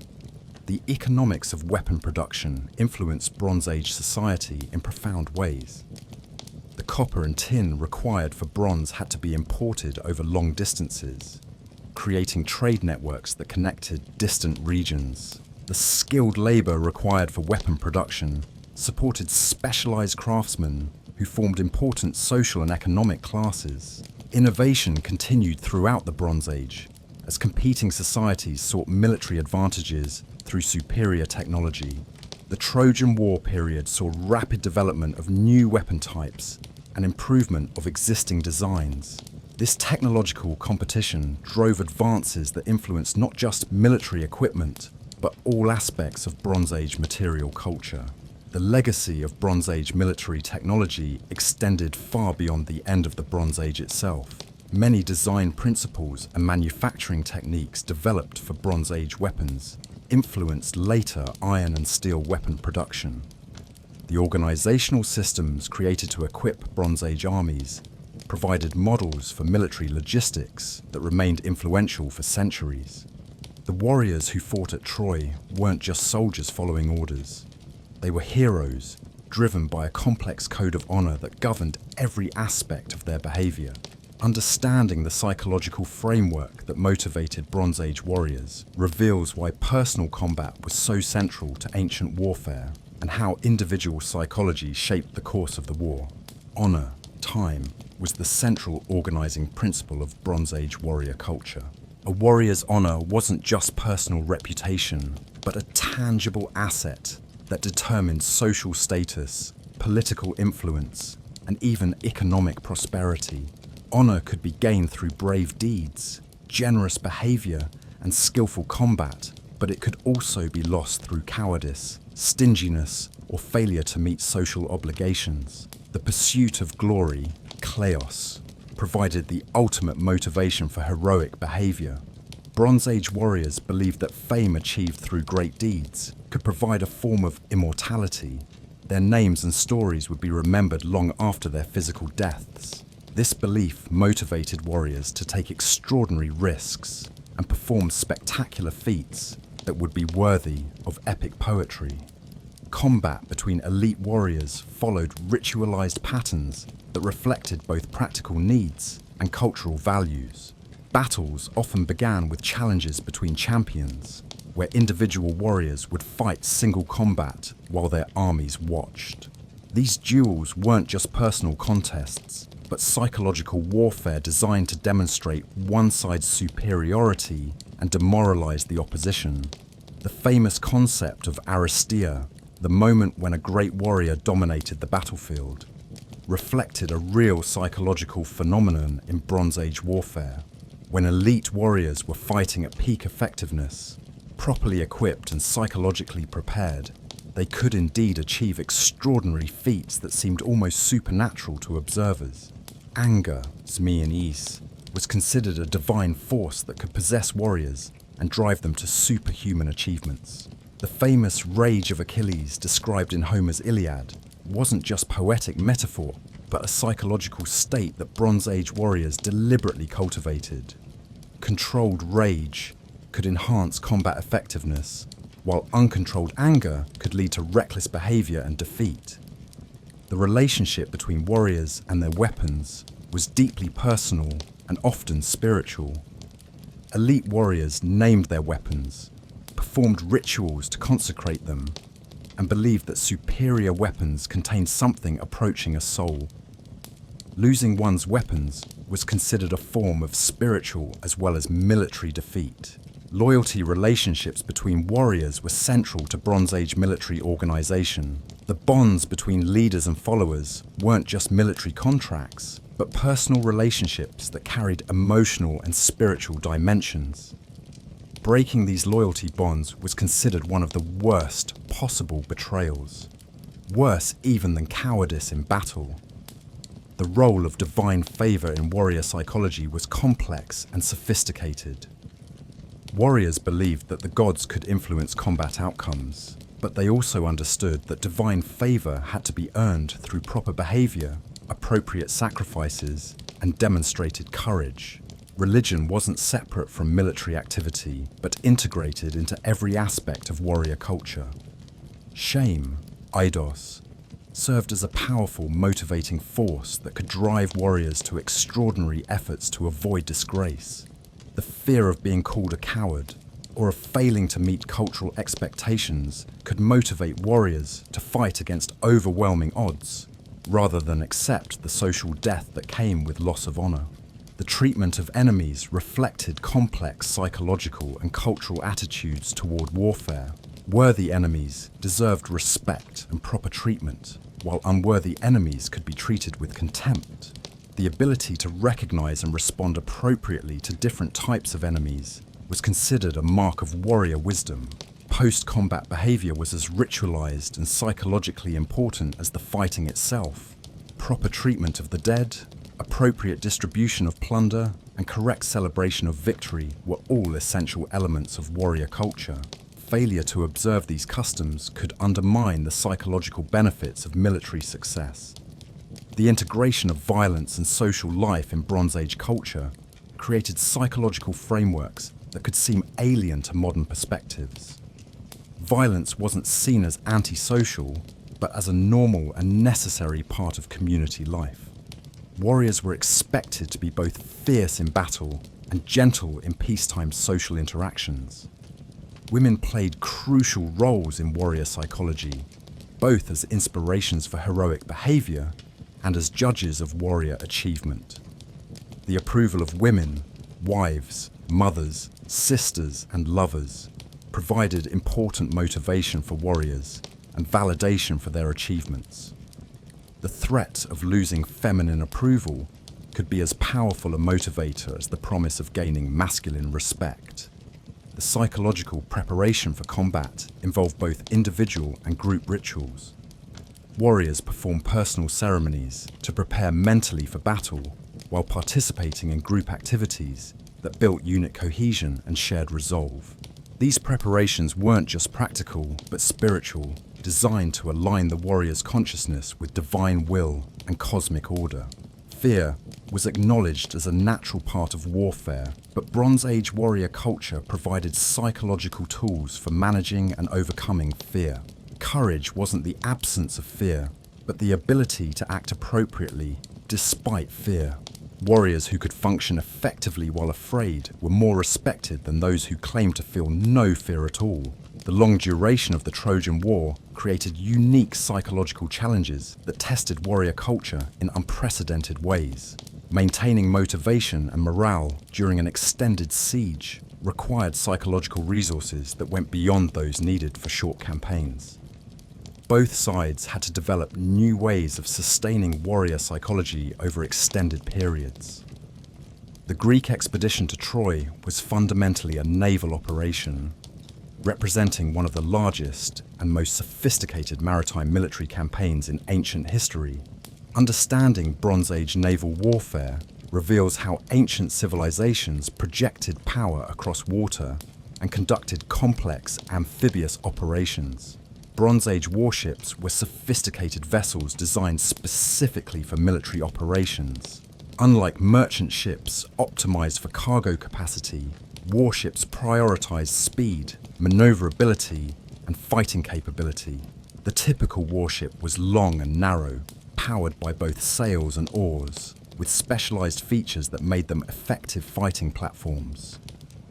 The economics of weapon production influenced Bronze Age society in profound ways. The copper and tin required for bronze had to be imported over long distances, creating trade networks that connected distant regions. The skilled labor required for weapon production supported specialized craftsmen who formed important social and economic classes. Innovation continued throughout the Bronze Age as competing societies sought military advantages through superior technology. The Trojan War period saw rapid development of new weapon types and improvement of existing designs. This technological competition drove advances that influenced not just military equipment, but all aspects of Bronze Age material culture. The legacy of Bronze Age military technology extended far beyond the end of the Bronze Age itself. Many design principles and manufacturing techniques developed for Bronze Age weapons influenced later iron and steel weapon production. The organizational systems created to equip Bronze Age armies provided models for military logistics that remained influential for centuries. The warriors who fought at Troy weren't just soldiers following orders. They were heroes, driven by a complex code of honor that governed every aspect of their behavior. Understanding the psychological framework that motivated Bronze Age warriors reveals why personal combat was so central to ancient warfare and how individual psychology shaped the course of the war. Honor, time, was the central organizing principle of Bronze Age warrior culture. A warrior's honor wasn't just personal reputation, but a tangible asset that determined social status, political influence, and even economic prosperity. Honor could be gained through brave deeds, generous behavior, and skillful combat, but it could also be lost through cowardice, stinginess, or failure to meet social obligations. The pursuit of glory, kleos, provided the ultimate motivation for heroic behavior. Bronze Age warriors believed that fame achieved through great deeds could provide a form of immortality. Their names and stories would be remembered long after their physical deaths. This belief motivated warriors to take extraordinary risks and perform spectacular feats that would be worthy of epic poetry. Combat between elite warriors followed ritualized patterns that reflected both practical needs and cultural values. Battles often began with challenges between champions, where individual warriors would fight single combat while their armies watched. These duels weren't just personal contests, but psychological warfare designed to demonstrate one side's superiority and demoralize the opposition. The famous concept of aristia, the moment when a great warrior dominated the battlefield, reflected a real psychological phenomenon in Bronze Age warfare. When elite warriors were fighting at peak effectiveness, properly equipped and psychologically prepared, they could indeed achieve extraordinary feats that seemed almost supernatural to observers. Anger, Zmeinis, was considered a divine force that could possess warriors and drive them to superhuman achievements. The famous rage of Achilles described in Homer's Iliad wasn't just poetic metaphor, but a psychological state that Bronze Age warriors deliberately cultivated. Controlled rage could enhance combat effectiveness, while uncontrolled anger could lead to reckless behavior and defeat. The relationship between warriors and their weapons was deeply personal and often spiritual. Elite warriors named their weapons, performed rituals to consecrate them, and believed that superior weapons contained something approaching a soul. Losing one's weapons was considered a form of spiritual as well as military defeat. Loyalty relationships between warriors were central to Bronze Age military organization. The bonds between leaders and followers weren't just military contracts, but personal relationships that carried emotional and spiritual dimensions. Breaking these loyalty bonds was considered one of the worst possible betrayals, worse even than cowardice in battle. The role of divine favor in warrior psychology was complex and sophisticated. Warriors believed that the gods could influence combat outcomes, but they also understood that divine favor had to be earned through proper behavior, appropriate sacrifices, and demonstrated courage. Religion wasn't separate from military activity, but integrated into every aspect of warrior culture. Shame, eidos, served as a powerful motivating force that could drive warriors to extraordinary efforts to avoid disgrace. The fear of being called a coward or of failing to meet cultural expectations could motivate warriors to fight against overwhelming odds, rather than accept the social death that came with loss of honor. The treatment of enemies reflected complex psychological and cultural attitudes toward warfare. Worthy enemies deserved respect and proper treatment, while unworthy enemies could be treated with contempt. The ability to recognize and respond appropriately to different types of enemies was considered a mark of warrior wisdom. Post-combat behavior was as ritualized and psychologically important as the fighting itself. Proper treatment of the dead, appropriate distribution of plunder, and correct celebration of victory were all essential elements of warrior culture. Failure to observe these customs could undermine the psychological benefits of military success. The integration of violence and social life in Bronze Age culture created psychological frameworks that could seem alien to modern perspectives. Violence wasn't seen as antisocial, but as a normal and necessary part of community life. Warriors were expected to be both fierce in battle and gentle in peacetime social interactions. Women played crucial roles in warrior psychology, both as inspirations for heroic behavior and as judges of warrior achievement. The approval of women, wives, mothers, sisters, and lovers provided important motivation for warriors, and validation for their achievements. The threat of losing feminine approval could be as powerful a motivator as the promise of gaining masculine respect. The psychological preparation for combat involved both individual and group rituals. Warriors performed personal ceremonies to prepare mentally for battle while participating in group activities that built unit cohesion and shared resolve. These preparations weren't just practical, but spiritual, designed to align the warrior's consciousness with divine will and cosmic order. Fear was acknowledged as a natural part of warfare, but Bronze Age warrior culture provided psychological tools for managing and overcoming fear. Courage wasn't the absence of fear, but the ability to act appropriately despite fear. Warriors who could function effectively while afraid were more respected than those who claimed to feel no fear at all. The long duration of the Trojan War created unique psychological challenges that tested warrior culture in unprecedented ways. Maintaining motivation and morale during an extended siege required psychological resources that went beyond those needed for short campaigns. Both sides had to develop new ways of sustaining warrior psychology over extended periods. The Greek expedition to Troy was fundamentally a naval operation, representing one of the largest and most sophisticated maritime military campaigns in ancient history. Understanding Bronze Age naval warfare reveals how ancient civilizations projected power across water and conducted complex amphibious operations. Bronze Age warships were sophisticated vessels designed specifically for military operations. Unlike merchant ships optimized for cargo capacity, warships prioritized speed, maneuverability, and fighting capability. The typical warship was long and narrow, powered by both sails and oars, with specialized features that made them effective fighting platforms.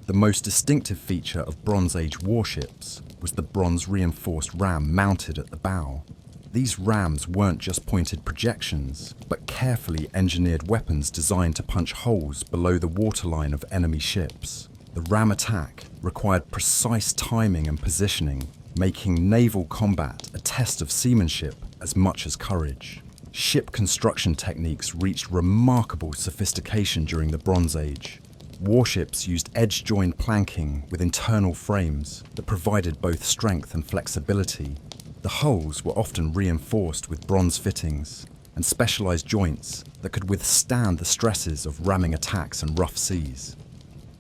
The most distinctive feature of Bronze Age warships was the bronze-reinforced ram mounted at the bow. These rams weren't just pointed projections, but carefully engineered weapons designed to punch holes below the waterline of enemy ships. The ram attack required precise timing and positioning, making naval combat a test of seamanship as much as courage. Ship construction techniques reached remarkable sophistication during the Bronze Age. Warships used edge-joined planking with internal frames that provided both strength and flexibility. The hulls were often reinforced with bronze fittings and specialized joints that could withstand the stresses of ramming attacks and rough seas.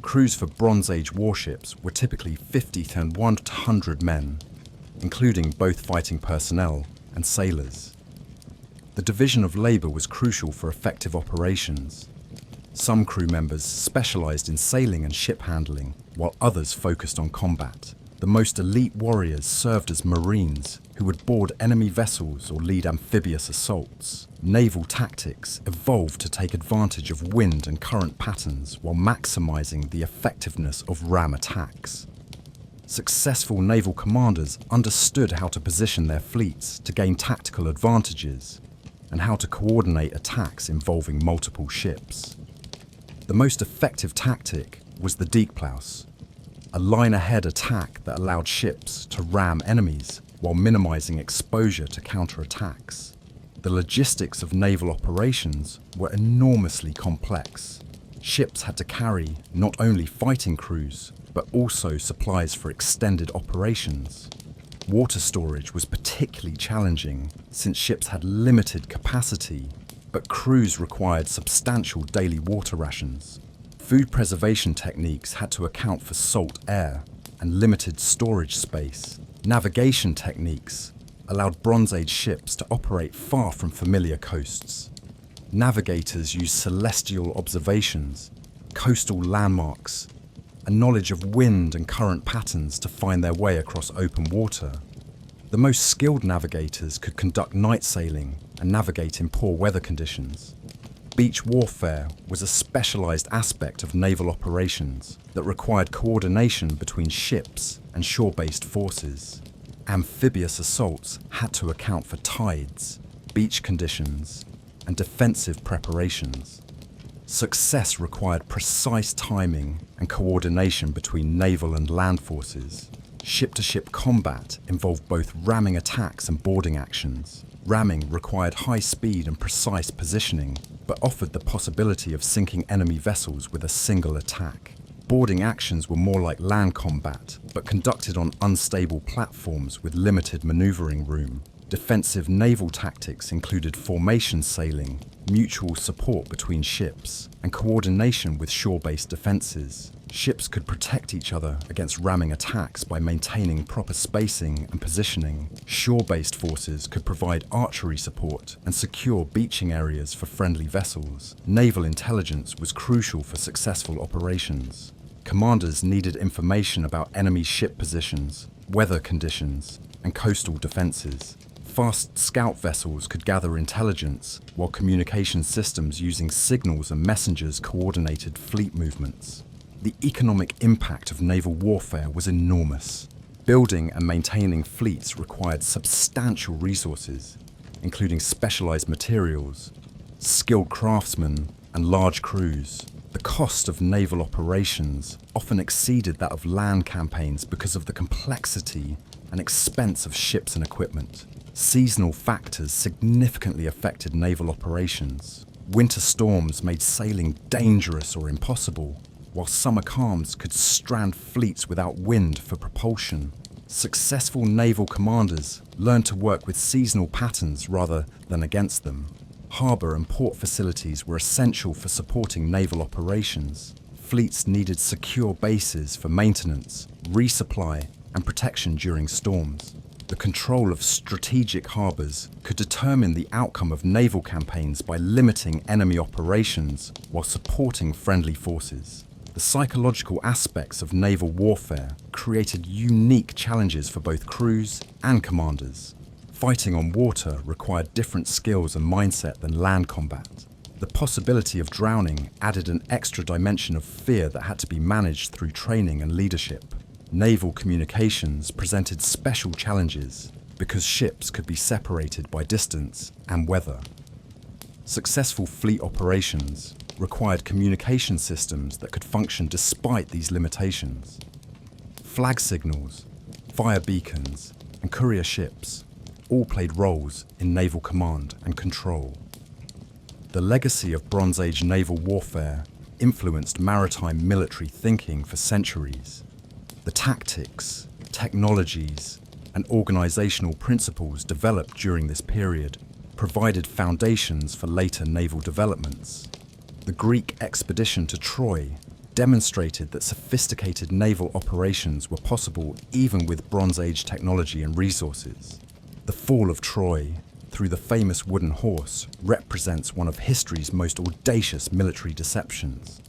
Crews for Bronze Age warships were typically 50 to 100 men, including both fighting personnel and sailors. The division of labor was crucial for effective operations. Some crew members specialized in sailing and ship handling, while others focused on combat. The most elite warriors served as marines, who would board enemy vessels or lead amphibious assaults. Naval tactics evolved to take advantage of wind and current patterns while maximizing the effectiveness of ram attacks. Successful naval commanders understood how to position their fleets to gain tactical advantages and how to coordinate attacks involving multiple ships. The most effective tactic was the Deekplaus, a line-ahead attack that allowed ships to ram enemies while minimizing exposure to counterattacks. The logistics of naval operations were enormously complex. Ships had to carry not only fighting crews, but also supplies for extended operations. Water storage was particularly challenging since ships had limited capacity, but crews required substantial daily water rations. Food preservation techniques had to account for salt air and limited storage space. Navigation techniques allowed Bronze Age ships to operate far from familiar coasts. Navigators used celestial observations, coastal landmarks, and knowledge of wind and current patterns to find their way across open water. The most skilled navigators could conduct night sailing and navigate in poor weather conditions. Beach warfare was a specialized aspect of naval operations that required coordination between ships and shore-based forces. Amphibious assaults had to account for tides, beach conditions, and defensive preparations. Success required precise timing and coordination between naval and land forces. Ship-to-ship combat involved both ramming attacks and boarding actions. Ramming required high speed and precise positioning, but offered the possibility of sinking enemy vessels with a single attack. Boarding actions were more like land combat, but conducted on unstable platforms with limited maneuvering room. Defensive naval tactics included formation sailing, mutual support between ships, and coordination with shore-based defenses. Ships could protect each other against ramming attacks by maintaining proper spacing and positioning. Shore-based forces could provide archery support and secure beaching areas for friendly vessels. Naval intelligence was crucial for successful operations. Commanders needed information about enemy ship positions, weather conditions, and coastal defenses. Fast scout vessels could gather intelligence, while communication systems using signals and messengers coordinated fleet movements. The economic impact of naval warfare was enormous. Building and maintaining fleets required substantial resources, including specialized materials, skilled craftsmen, and large crews. The cost of naval operations often exceeded that of land campaigns because of the complexity and expense of ships and equipment. Seasonal factors significantly affected naval operations. Winter storms made sailing dangerous or impossible, while summer calms could strand fleets without wind for propulsion. Successful naval commanders learned to work with seasonal patterns rather than against them. Harbour and port facilities were essential for supporting naval operations. Fleets needed secure bases for maintenance, resupply, and protection during storms. The control of strategic harbours could determine the outcome of naval campaigns by limiting enemy operations while supporting friendly forces. The psychological aspects of naval warfare created unique challenges for both crews and commanders. Fighting on water required different skills and mindset than land combat. The possibility of drowning added an extra dimension of fear that had to be managed through training and leadership. Naval communications presented special challenges because ships could be separated by distance and weather. Successful fleet operations required communication systems that could function despite these limitations. Flag signals, fire beacons, and courier ships all played roles in naval command and control. The legacy of Bronze Age naval warfare influenced maritime military thinking for centuries. The tactics, technologies, and organizational principles developed during this period provided foundations for later naval developments. The Greek expedition to Troy demonstrated that sophisticated naval operations were possible even with Bronze Age technology and resources. The fall of Troy, through the famous wooden horse, represents one of history's most audacious military deceptions.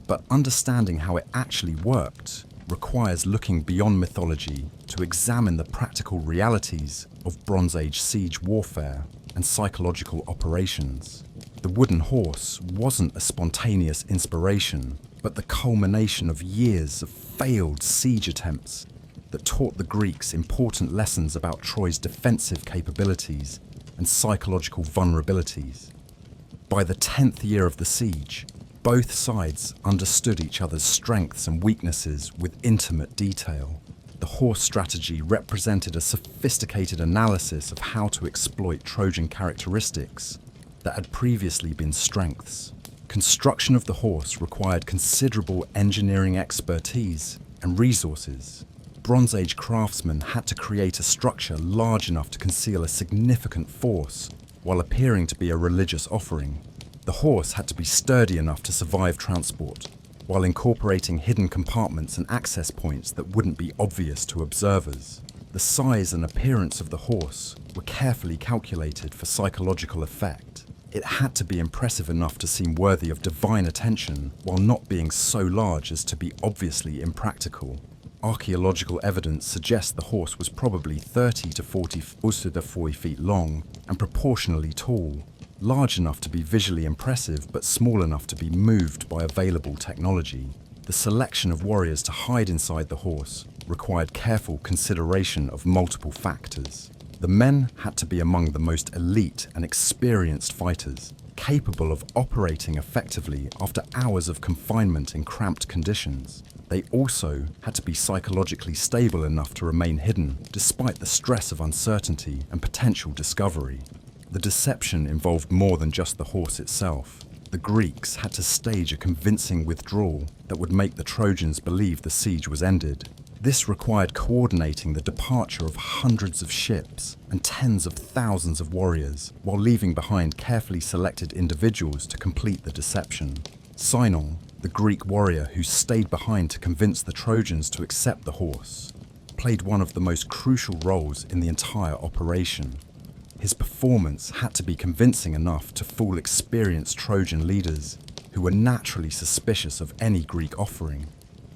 But understanding how it actually worked requires looking beyond mythology to examine the practical realities of Bronze Age siege warfare and psychological operations. The wooden horse wasn't a spontaneous inspiration, but the culmination of years of failed siege attempts that taught the Greeks important lessons about Troy's defensive capabilities and psychological vulnerabilities. By the 10th year of the siege, both sides understood each other's strengths and weaknesses with intimate detail. The horse strategy represented a sophisticated analysis of how to exploit Trojan characteristics that had previously been strengths. Construction of the horse required considerable engineering expertise and resources. Bronze Age craftsmen had to create a structure large enough to conceal a significant force while appearing to be a religious offering. The horse had to be sturdy enough to survive transport, while incorporating hidden compartments and access points that wouldn't be obvious to observers. The size and appearance of the horse were carefully calculated for psychological effect. It had to be impressive enough to seem worthy of divine attention, while not being so large as to be obviously impractical. Archaeological evidence suggests the horse was probably 30 to 40 feet long and proportionally tall, large enough to be visually impressive but small enough to be moved by available technology. The selection of warriors to hide inside the horse required careful consideration of multiple factors. The men had to be among the most elite and experienced fighters, capable of operating effectively after hours of confinement in cramped conditions. They also had to be psychologically stable enough to remain hidden despite the stress of uncertainty and potential discovery. The deception involved more than just the horse itself. The Greeks had to stage a convincing withdrawal that would make the Trojans believe the siege was ended. This required coordinating the departure of hundreds of ships and tens of thousands of warriors, while leaving behind carefully selected individuals to complete the deception. Sinon, the Greek warrior who stayed behind to convince the Trojans to accept the horse, played one of the most crucial roles in the entire operation. His performance had to be convincing enough to fool experienced Trojan leaders who were naturally suspicious of any Greek offering.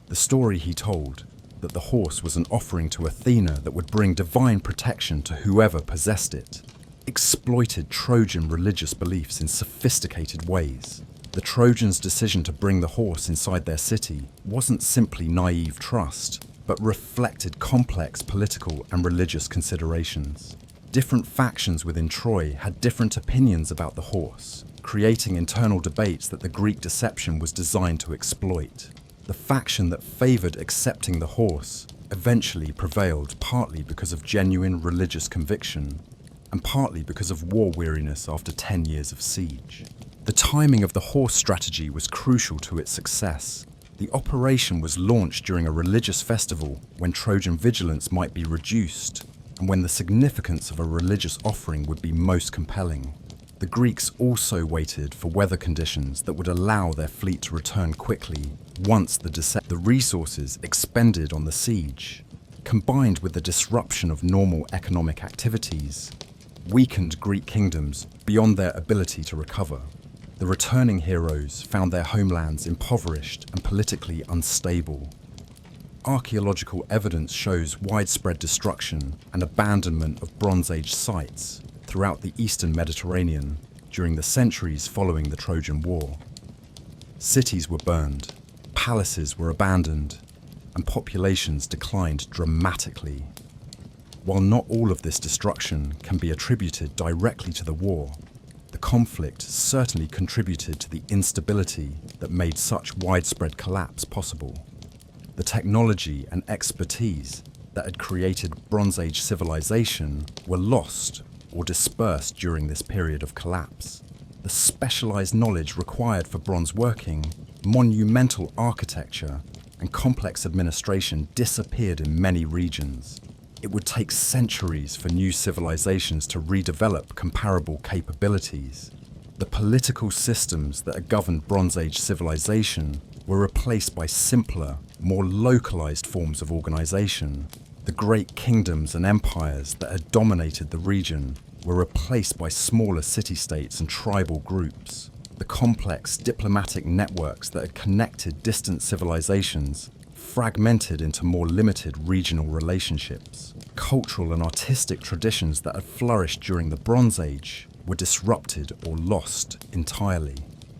The story he told, that the horse was an offering to Athena that would bring divine protection to whoever possessed it, exploited Trojan religious beliefs in sophisticated ways. The Trojans' decision to bring the horse inside their city wasn't simply naive trust, but reflected complex political and religious considerations. Different factions within Troy had different opinions about the horse, creating internal debates that the Greek deception was designed to exploit. The faction that favored accepting the horse eventually prevailed, partly because of genuine religious conviction, and partly because of war weariness after 10 years of siege. The timing of the horse strategy was crucial to its success. The operation was launched during a religious festival when Trojan vigilance might be reduced, and when the significance of a religious offering would be most compelling. The Greeks also waited for weather conditions that would allow their fleet to return quickly once the resources expended on the siege, combined with the disruption of normal economic activities, weakened Greek kingdoms beyond their ability to recover. The returning heroes found their homelands impoverished and politically unstable. Archaeological evidence shows widespread destruction and abandonment of Bronze Age sites throughout the eastern Mediterranean during the centuries following the Trojan War. Cities were burned, palaces were abandoned, and populations declined dramatically. While not all of this destruction can be attributed directly to the war, the conflict certainly contributed to the instability that made such widespread collapse possible. The technology and expertise that had created Bronze Age civilization were lost or dispersed during this period of collapse. The specialized knowledge required for bronze working, monumental architecture, and complex administration disappeared in many regions. It would take centuries for new civilizations to redevelop comparable capabilities. The political systems that had governed Bronze Age civilization were replaced by simpler, more localized forms of organization. The great kingdoms and empires that had dominated the region were replaced by smaller city-states and tribal groups. The complex diplomatic networks that had connected distant civilizations fragmented into more limited regional relationships. Cultural and artistic traditions that had flourished during the Bronze Age were disrupted or lost entirely.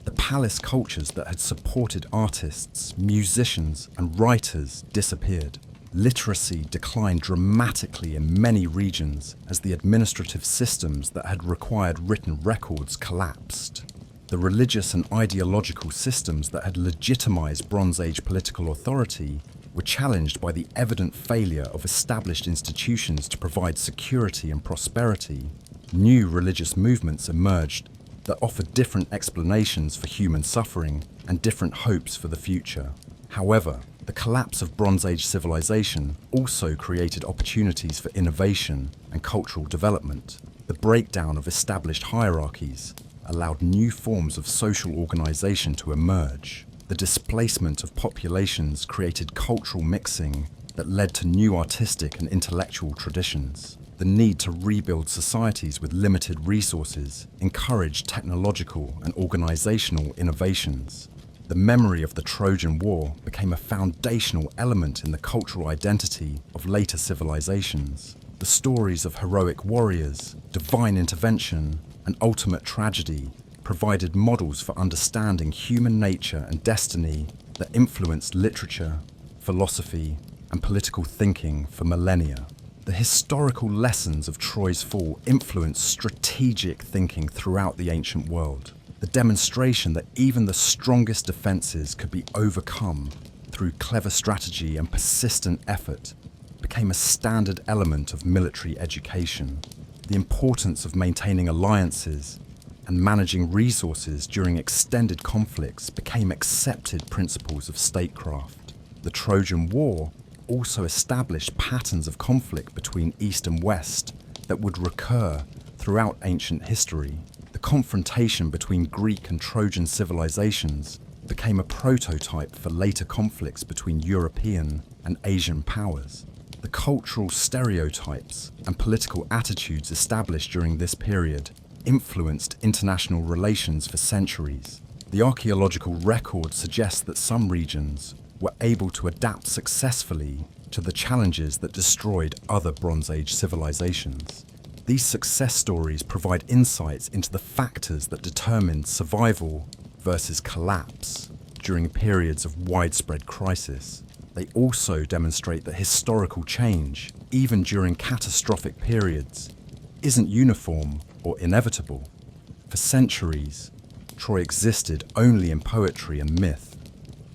The palace cultures that had supported artists, musicians, and writers disappeared. Literacy declined dramatically in many regions as the administrative systems that had required written records collapsed. The religious and ideological systems that had legitimized Bronze Age political authority were challenged by the evident failure of established institutions to provide security and prosperity. New religious movements emerged that offered different explanations for human suffering and different hopes for the future. However, the collapse of Bronze Age civilization also created opportunities for innovation and cultural development. The breakdown of established hierarchies allowed new forms of social organization to emerge. The displacement of populations created cultural mixing that led to new artistic and intellectual traditions. The need to rebuild societies with limited resources encouraged technological and organizational innovations. The memory of the Trojan War became a foundational element in the cultural identity of later civilizations. The stories of heroic warriors, divine intervention, and ultimate tragedy provided models for understanding human nature and destiny that influenced literature, philosophy, and political thinking for millennia. The historical lessons of Troy's fall influenced strategic thinking throughout the ancient world. The demonstration that even the strongest defenses could be overcome through clever strategy and persistent effort became a standard element of military education. The importance of maintaining alliances and managing resources during extended conflicts became accepted principles of statecraft. The Trojan War also established patterns of conflict between East and West that would recur throughout ancient history. The confrontation between Greek and Trojan civilizations became a prototype for later conflicts between European and Asian powers. The cultural stereotypes and political attitudes established during this period influenced international relations for centuries. The archaeological record suggests that some regions were able to adapt successfully to the challenges that destroyed other Bronze Age civilizations. These success stories provide insights into the factors that determined survival versus collapse during periods of widespread crisis. They also demonstrate that historical change, even during catastrophic periods, isn't uniform or inevitable. For centuries, Troy existed only in poetry and myth,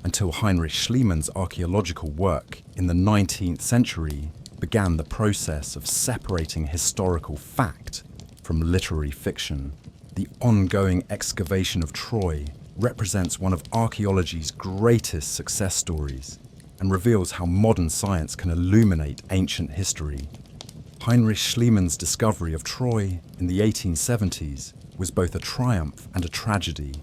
until Heinrich Schliemann's archaeological work in the 19th century began the process of separating historical fact from literary fiction. The ongoing excavation of Troy represents one of archaeology's greatest success stories and reveals how modern science can illuminate ancient history. Heinrich Schliemann's discovery of Troy in the 1870s was both a triumph and a tragedy.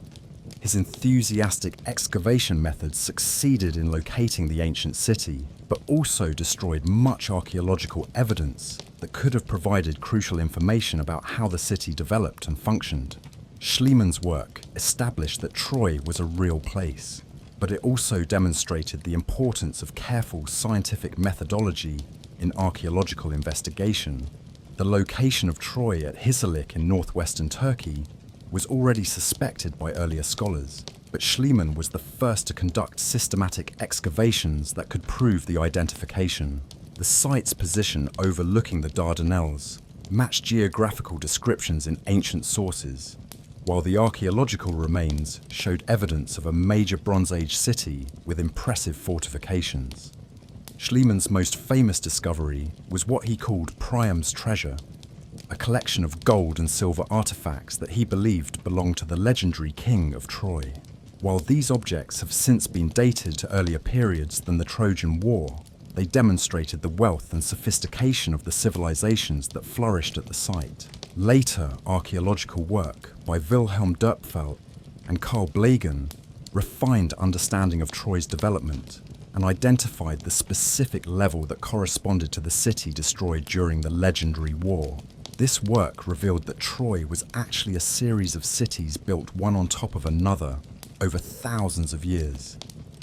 His enthusiastic excavation methods succeeded in locating the ancient city, but also destroyed much archaeological evidence that could have provided crucial information about how the city developed and functioned. Schliemann's work established that Troy was a real place, but it also demonstrated the importance of careful scientific methodology in archaeological investigation. The location of Troy at Hisarlik in northwestern Turkey was already suspected by earlier scholars, but Schliemann was the first to conduct systematic excavations that could prove the identification. The site's position overlooking the Dardanelles matched geographical descriptions in ancient sources, while the archaeological remains showed evidence of a major Bronze Age city with impressive fortifications. Schliemann's most famous discovery was what he called Priam's treasure, a collection of gold and silver artifacts that he believed belonged to the legendary king of Troy. While these objects have since been dated to earlier periods than the Trojan War, they demonstrated the wealth and sophistication of the civilizations that flourished at the site. Later archaeological work by Wilhelm Dörpfeld and Carl Blegen refined understanding of Troy's development and identified the specific level that corresponded to the city destroyed during the legendary war. This work revealed that Troy was actually a series of cities built one on top of another over thousands of years,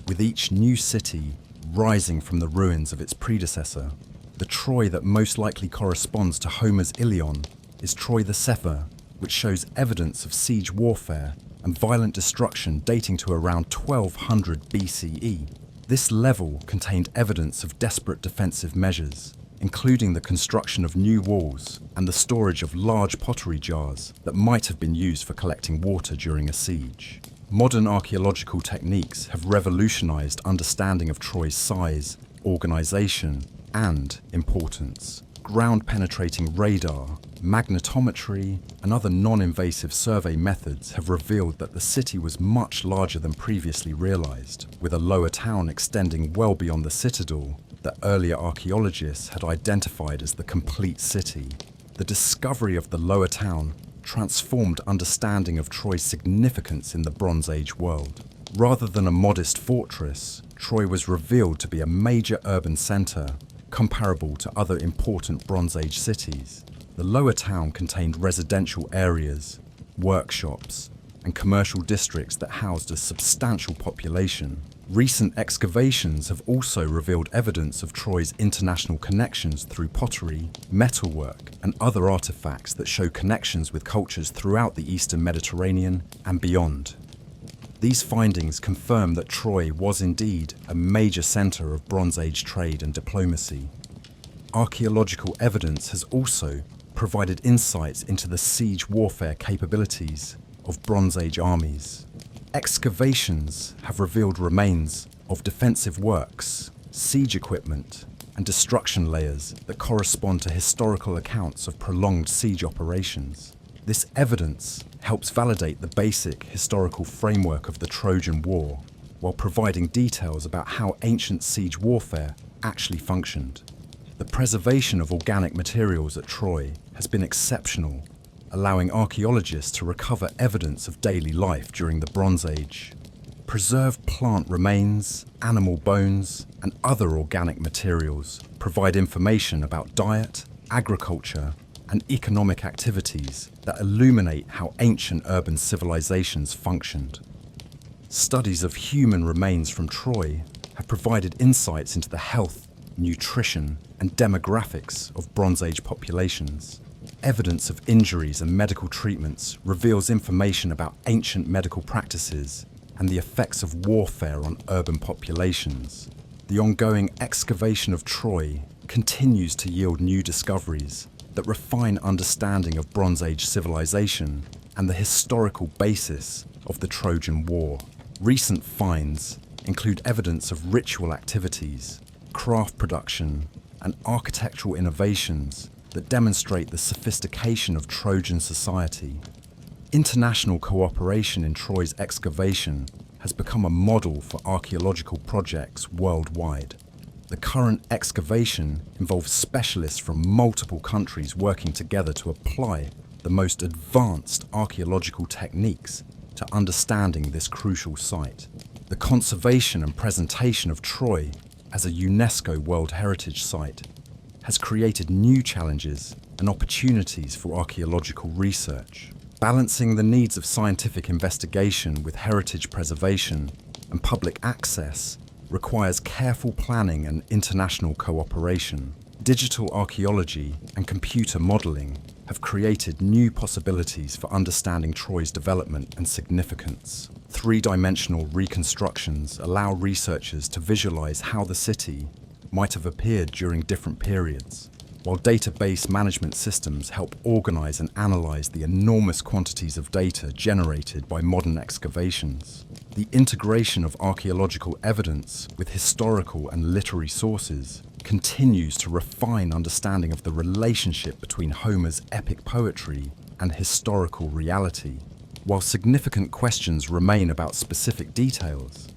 with each new city rising from the ruins of its predecessor. The Troy that most likely corresponds to Homer's Ilion is Troy the Sefer, which shows evidence of siege warfare and violent destruction dating to around 1200 BCE. This level contained evidence of desperate defensive measures, including the construction of new walls and the storage of large pottery jars that might have been used for collecting water during a siege. Modern archaeological techniques have revolutionized understanding of Troy's size, organization, and importance. Ground-penetrating radar, magnetometry, and other non-invasive survey methods have revealed that the city was much larger than previously realized, with a lower town extending well beyond the citadel that earlier archaeologists had identified as the complete city. The discovery of the lower town transformed understanding of Troy's significance in the Bronze Age world. Rather than a modest fortress, Troy was revealed to be a major urban center, comparable to other important Bronze Age cities. The lower town contained residential areas, workshops, and commercial districts that housed a substantial population. Recent excavations have also revealed evidence of Troy's international connections through pottery, metalwork, and other artifacts that show connections with cultures throughout the Eastern Mediterranean and beyond. These findings confirm that Troy was indeed a major center of Bronze Age trade and diplomacy. Archaeological evidence has also provided insights into the siege warfare capabilities of Bronze Age armies. Excavations have revealed remains of defensive works, siege equipment, and destruction layers that correspond to historical accounts of prolonged siege operations. This evidence helps validate the basic historical framework of the Trojan War, while providing details about how ancient siege warfare actually functioned. The preservation of organic materials at Troy has been exceptional, allowing archaeologists to recover evidence of daily life during the Bronze Age. Preserved plant remains, animal bones, and other organic materials provide information about diet, agriculture, and economic activities that illuminate how ancient urban civilizations functioned. Studies of human remains from Troy have provided insights into the health, nutrition, and demographics of Bronze Age populations. Evidence of injuries and medical treatments reveals information about ancient medical practices and the effects of warfare on urban populations. The ongoing excavation of Troy continues to yield new discoveries that refine understanding of Bronze Age civilization and the historical basis of the Trojan War. Recent finds include evidence of ritual activities, craft production, and architectural innovations that demonstrate the sophistication of Trojan society. International cooperation in Troy's excavation has become a model for archaeological projects worldwide. The current excavation involves specialists from multiple countries working together to apply the most advanced archaeological techniques to understanding this crucial site. The conservation and presentation of Troy as a UNESCO World Heritage Site has created new challenges and opportunities for archaeological research. Balancing the needs of scientific investigation with heritage preservation and public access requires careful planning and international cooperation. Digital archaeology and computer modeling have created new possibilities for understanding Troy's development and significance. Three-dimensional reconstructions allow researchers to visualize how the city might have appeared during different periods, while database management systems help organize and analyze the enormous quantities of data generated by modern excavations. The integration of archaeological evidence with historical and literary sources continues to refine understanding of the relationship between Homer's epic poetry and historical reality. While significant questions remain about specific details,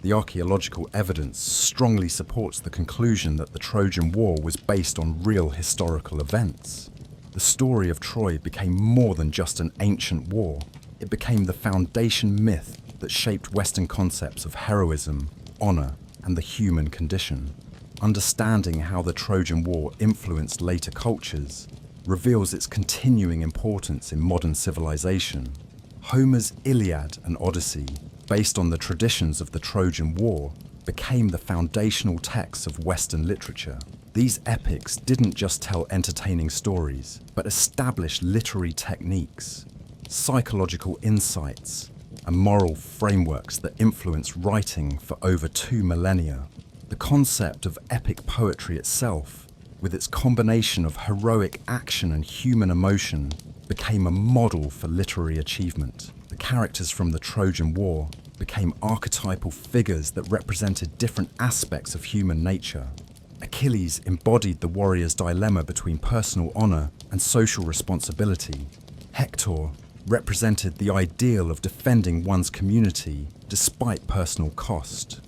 the archaeological evidence strongly supports the conclusion that the Trojan War was based on real historical events. The story of Troy became more than just an ancient war. It became the foundation myth that shaped Western concepts of heroism, honor, and the human condition. Understanding how the Trojan War influenced later cultures reveals its continuing importance in modern civilization. Homer's Iliad and Odyssey, based on the traditions of the Trojan War, became the foundational texts of Western literature. These epics didn't just tell entertaining stories, but established literary techniques, psychological insights, and moral frameworks that influenced writing for over 2 millennia. The concept of epic poetry itself, with its combination of heroic action and human emotion, became a model for literary achievement. The characters from the Trojan War became archetypal figures that represented different aspects of human nature. Achilles embodied the warrior's dilemma between personal honor and social responsibility. Hector represented the ideal of defending one's community despite personal cost.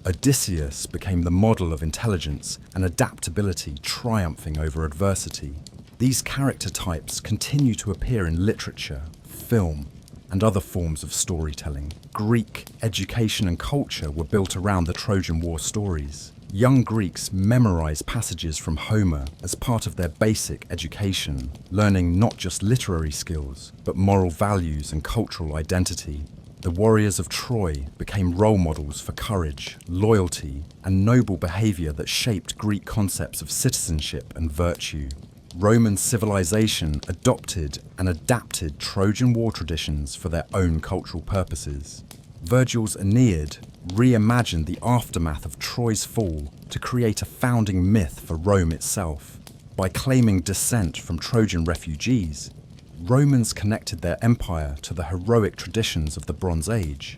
Odysseus became the model of intelligence and adaptability, triumphing over adversity. These character types continue to appear in literature, film, and other forms of storytelling. Greek education and culture were built around the Trojan War stories. Young Greeks memorized passages from Homer as part of their basic education, learning not just literary skills, but moral values and cultural identity. The warriors of Troy became role models for courage, loyalty, and noble behavior that shaped Greek concepts of citizenship and virtue. Roman civilization adopted and adapted Trojan War traditions for their own cultural purposes. Virgil's Aeneid reimagined the aftermath of Troy's fall to create a founding myth for Rome itself. By claiming descent from Trojan refugees, Romans connected their empire to the heroic traditions of the Bronze Age,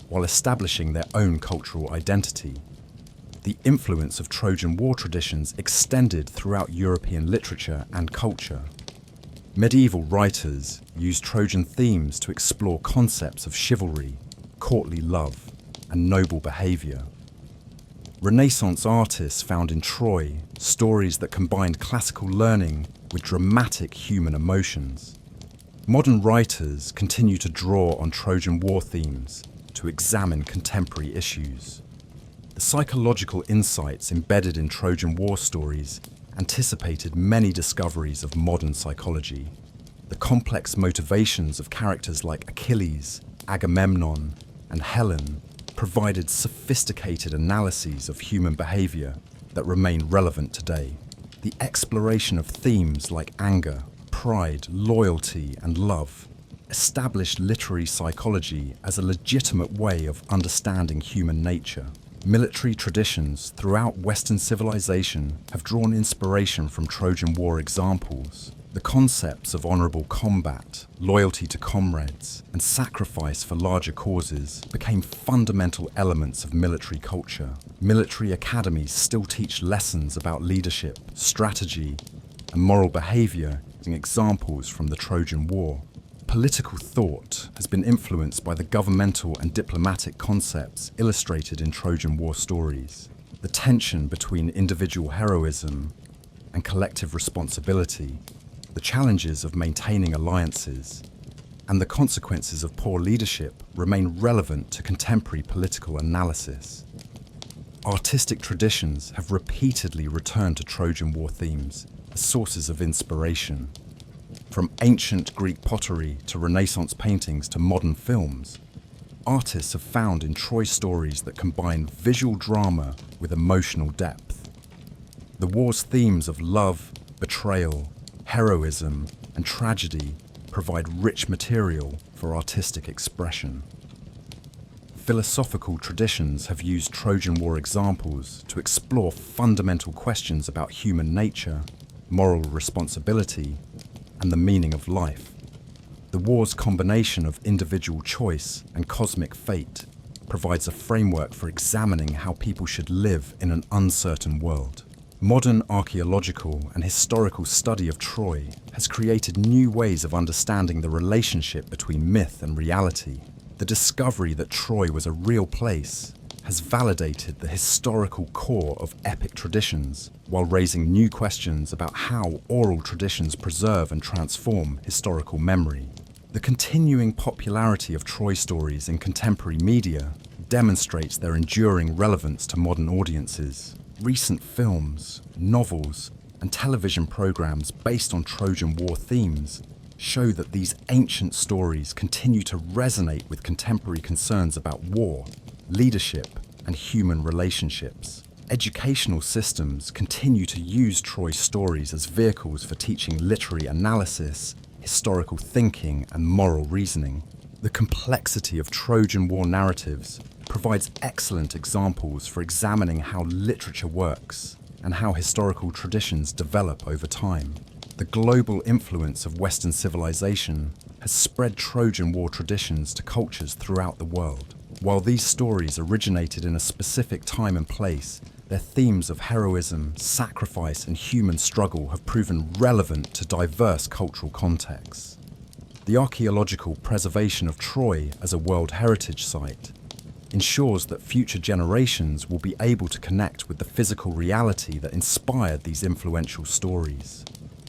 while establishing their own cultural identity. The influence of Trojan War traditions extended throughout European literature and culture. Medieval writers used Trojan themes to explore concepts of chivalry, courtly love, and noble behavior. Renaissance artists found in Troy stories that combined classical learning with dramatic human emotions. Modern writers continue to draw on Trojan War themes to examine contemporary issues. The psychological insights embedded in Trojan War stories anticipated many discoveries of modern psychology. The complex motivations of characters like Achilles, Agamemnon, and Helen provided sophisticated analyses of human behavior that remain relevant today. The exploration of themes like anger, pride, loyalty, and love established literary psychology as a legitimate way of understanding human nature. Military traditions throughout Western civilization have drawn inspiration from Trojan War examples. The concepts of honorable combat, loyalty to comrades, and sacrifice for larger causes became fundamental elements of military culture. Military academies still teach lessons about leadership, strategy, and moral behavior using examples from the Trojan War. Political thought has been influenced by the governmental and diplomatic concepts illustrated in Trojan War stories. The tension between individual heroism and collective responsibility, the challenges of maintaining alliances, and the consequences of poor leadership remain relevant to contemporary political analysis. Artistic traditions have repeatedly returned to Trojan War themes as sources of inspiration. From ancient Greek pottery to Renaissance paintings to modern films, artists have found in Troy stories that combine visual drama with emotional depth. The war's themes of love, betrayal, heroism, and tragedy provide rich material for artistic expression. Philosophical traditions have used Trojan War examples to explore fundamental questions about human nature, moral responsibility, and the meaning of life. The war's combination of individual choice and cosmic fate provides a framework for examining how people should live in an uncertain world. Modern archaeological and historical study of Troy has created new ways of understanding the relationship between myth and reality. The discovery that Troy was a real place has validated the historical core of epic traditions, while raising new questions about how oral traditions preserve and transform historical memory. The continuing popularity of Troy stories in contemporary media demonstrates their enduring relevance to modern audiences. Recent films, novels, and television programs based on Trojan War themes show that these ancient stories continue to resonate with contemporary concerns about war, leadership, and human relationships. Educational systems continue to use Troy stories as vehicles for teaching literary analysis, historical thinking, and moral reasoning. The complexity of Trojan War narratives provides excellent examples for examining how literature works and how historical traditions develop over time. The global influence of Western civilization has spread Trojan War traditions to cultures throughout the world. While these stories originated in a specific time and place, their themes of heroism, sacrifice, and human struggle have proven relevant to diverse cultural contexts. The archaeological preservation of Troy as a World Heritage Site ensures that future generations will be able to connect with the physical reality that inspired these influential stories.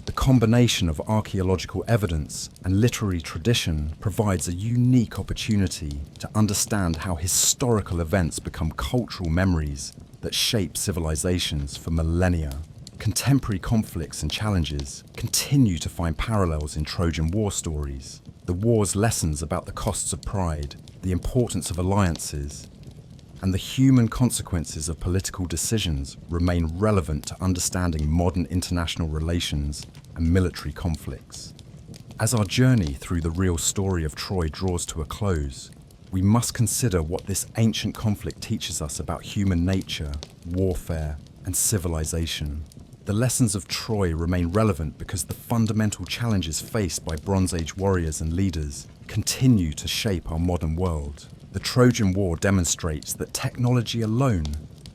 The combination of archaeological evidence and literary tradition provides a unique opportunity to understand how historical events become cultural memories that shape civilizations for millennia. Contemporary conflicts and challenges continue to find parallels in Trojan War stories. The war's lessons about the costs of pride, the importance of alliances, and the human consequences of political decisions remain relevant to understanding modern international relations and military conflicts. As our journey through the real story of Troy draws to a close, we must consider what this ancient conflict teaches us about human nature, warfare, and civilization. The lessons of Troy remain relevant because the fundamental challenges faced by Bronze Age warriors and leaders continue to shape our modern world. The Trojan War demonstrates that technology alone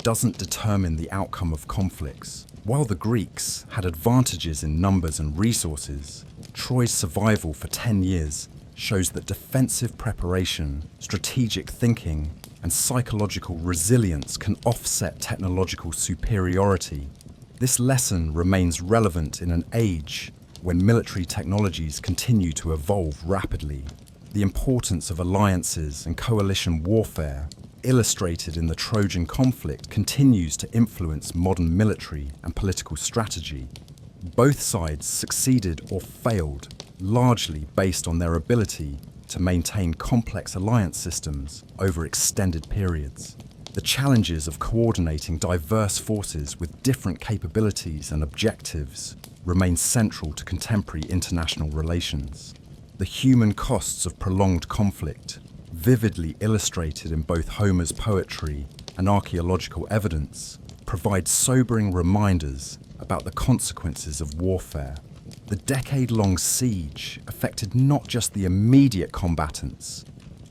doesn't determine the outcome of conflicts. While the Greeks had advantages in numbers and resources, Troy's survival for 10 years shows that defensive preparation, strategic thinking, and psychological resilience can offset technological superiority. This lesson remains relevant in an age when military technologies continue to evolve rapidly. The importance of alliances and coalition warfare, illustrated in the Trojan conflict, continues to influence modern military and political strategy. Both sides succeeded or failed, largely based on their ability to maintain complex alliance systems over extended periods. The challenges of coordinating diverse forces with different capabilities and objectives remain central to contemporary international relations. The human costs of prolonged conflict, vividly illustrated in both Homer's poetry and archaeological evidence, provide sobering reminders about the consequences of warfare. The decade-long siege affected not just the immediate combatants,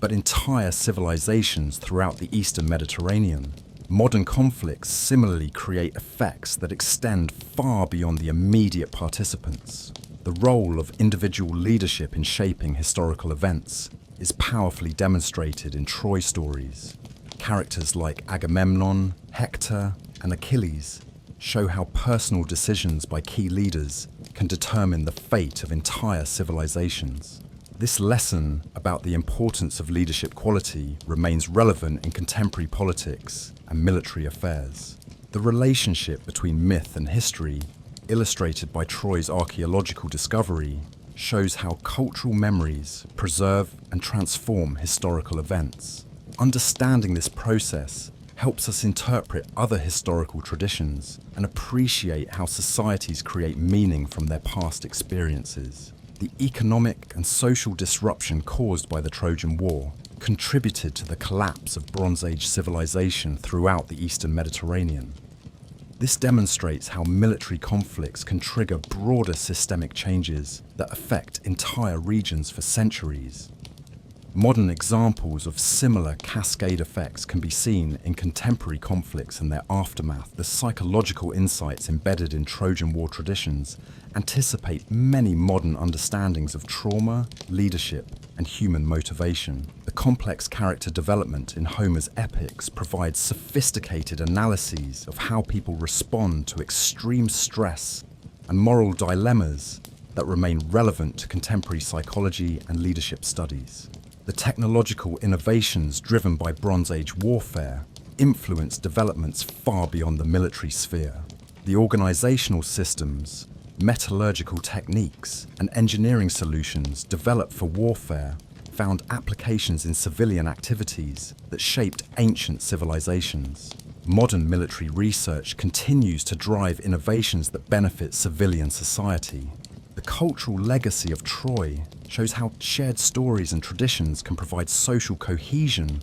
but entire civilizations throughout the Eastern Mediterranean. Modern conflicts similarly create effects that extend far beyond the immediate participants. The role of individual leadership in shaping historical events is powerfully demonstrated in Troy stories. Characters like Agamemnon, Hector, and Achilles show how personal decisions by key leaders can determine the fate of entire civilizations. This lesson about the importance of leadership quality remains relevant in contemporary politics and military affairs. The relationship between myth and history, illustrated by Troy's archaeological discovery, shows how cultural memories preserve and transform historical events. Understanding this process helps us interpret other historical traditions and appreciate how societies create meaning from their past experiences. The economic and social disruption caused by the Trojan War contributed to the collapse of Bronze Age civilization throughout the Eastern Mediterranean. This demonstrates how military conflicts can trigger broader systemic changes that affect entire regions for centuries. Modern examples of similar cascade effects can be seen in contemporary conflicts and their aftermath. The psychological insights embedded in Trojan War traditions anticipate many modern understandings of trauma, leadership, and human motivation. The complex character development in Homer's epics provides sophisticated analyses of how people respond to extreme stress and moral dilemmas that remain relevant to contemporary psychology and leadership studies. The technological innovations driven by Bronze Age warfare influence developments far beyond the military sphere. The organizational systems, metallurgical techniques, and engineering solutions developed for warfare found applications in civilian activities that shaped ancient civilizations. Modern military research continues to drive innovations that benefit civilian society. The cultural legacy of Troy shows how shared stories and traditions can provide social cohesion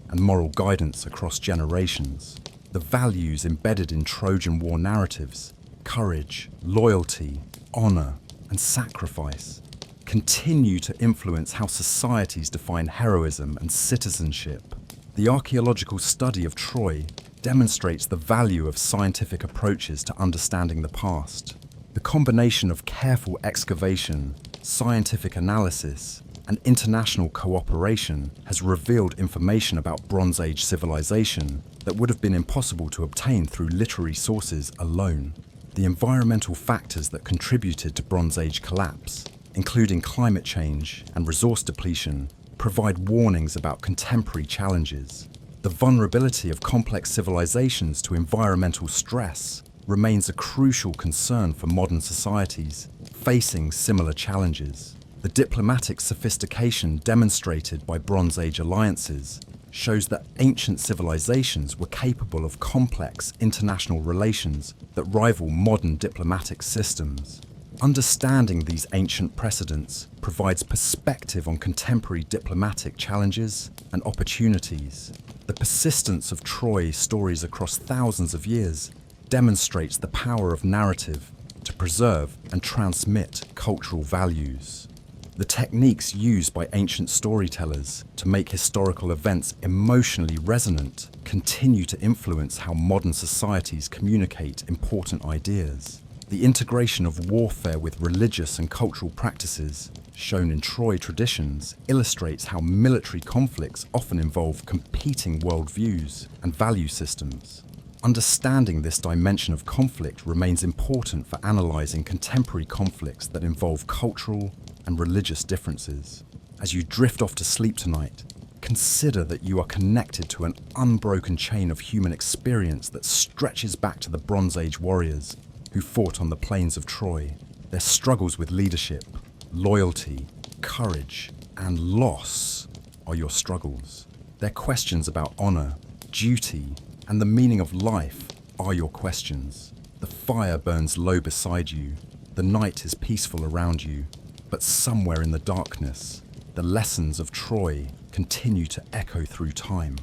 and moral guidance across generations. The values embedded in Trojan War narratives, courage, loyalty, honor, and sacrifice, continue to influence how societies define heroism and citizenship. The archaeological study of Troy demonstrates the value of scientific approaches to understanding the past. The combination of careful excavation, scientific analysis, and international cooperation has revealed information about Bronze Age civilization that would have been impossible to obtain through literary sources alone. The environmental factors that contributed to Bronze Age collapse, including climate change and resource depletion, provide warnings about contemporary challenges. The vulnerability of complex civilizations to environmental stress remains a crucial concern for modern societies facing similar challenges. The diplomatic sophistication demonstrated by Bronze Age alliances shows that ancient civilizations were capable of complex international relations that rival modern diplomatic systems. Understanding these ancient precedents provides perspective on contemporary diplomatic challenges and opportunities. The persistence of Troy stories across thousands of years demonstrates the power of narrative to preserve and transmit cultural values. The techniques used by ancient storytellers to make historical events emotionally resonant continue to influence how modern societies communicate important ideas. The integration of warfare with religious and cultural practices, shown in Troy traditions, illustrates how military conflicts often involve competing worldviews and value systems. Understanding this dimension of conflict remains important for analysing contemporary conflicts that involve cultural and religious differences. As you drift off to sleep tonight, consider that you are connected to an unbroken chain of human experience that stretches back to the Bronze Age warriors who fought on the plains of Troy. Their struggles with leadership, loyalty, courage, and loss are your struggles. Their questions about honour, duty, and the meaning of life are your questions. The fire burns low beside you, the night is peaceful around you, but somewhere in the darkness, the lessons of Troy continue to echo through time.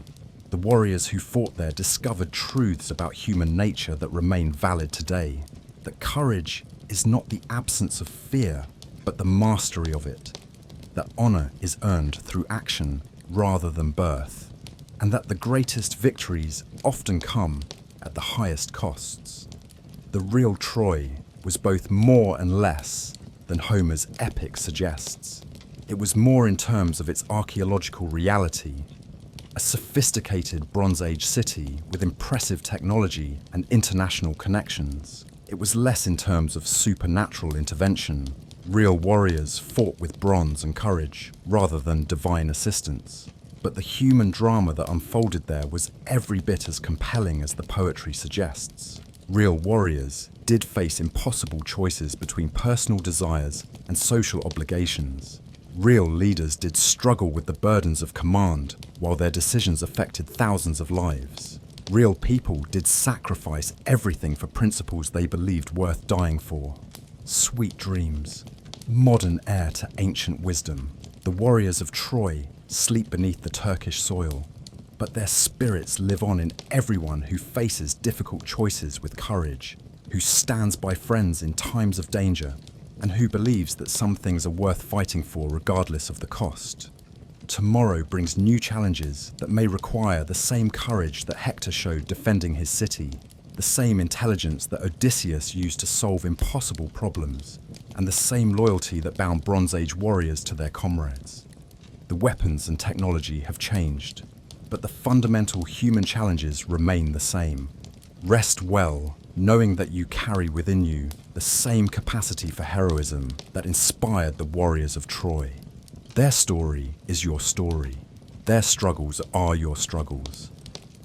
The warriors who fought there discovered truths about human nature that remain valid today. That courage is not the absence of fear, but the mastery of it. That honour is earned through action rather than birth. And that the greatest victories often come at the highest costs. The real Troy was both more and less than Homer's epic suggests. It was more in terms of its archaeological reality, a sophisticated Bronze Age city with impressive technology and international connections. It was less in terms of supernatural intervention. Real warriors fought with bronze and courage rather than divine assistance. But the human drama that unfolded there was every bit as compelling as the poetry suggests. Real warriors did face impossible choices between personal desires and social obligations. Real leaders did struggle with the burdens of command, while their decisions affected thousands of lives. Real people did sacrifice everything for principles they believed worth dying for. Sweet dreams, modern heir to ancient wisdom. The warriors of Troy sleep beneath the Turkish soil, but their spirits live on in everyone who faces difficult choices with courage, who stands by friends in times of danger, and who believes that some things are worth fighting for regardless of the cost. Tomorrow brings new challenges that may require the same courage that Hector showed defending his city, the same intelligence that Odysseus used to solve impossible problems, and the same loyalty that bound Bronze Age warriors to their comrades. The weapons and technology have changed, but the fundamental human challenges remain the same. Rest well, knowing that you carry within you the same capacity for heroism that inspired the warriors of Troy. Their story is your story. Their struggles are your struggles.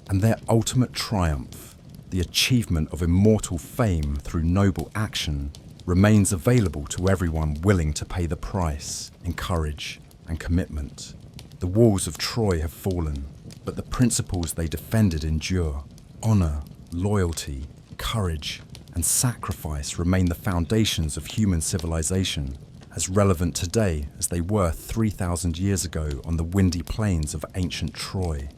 And their ultimate triumph, the achievement of immortal fame through noble action, remains available to everyone willing to pay the price in courage and commitment. The walls of Troy have fallen, but the principles they defended endure. Honor, loyalty, courage, and sacrifice remain the foundations of human civilization, as relevant today as they were 3,000 years ago on the windy plains of ancient Troy.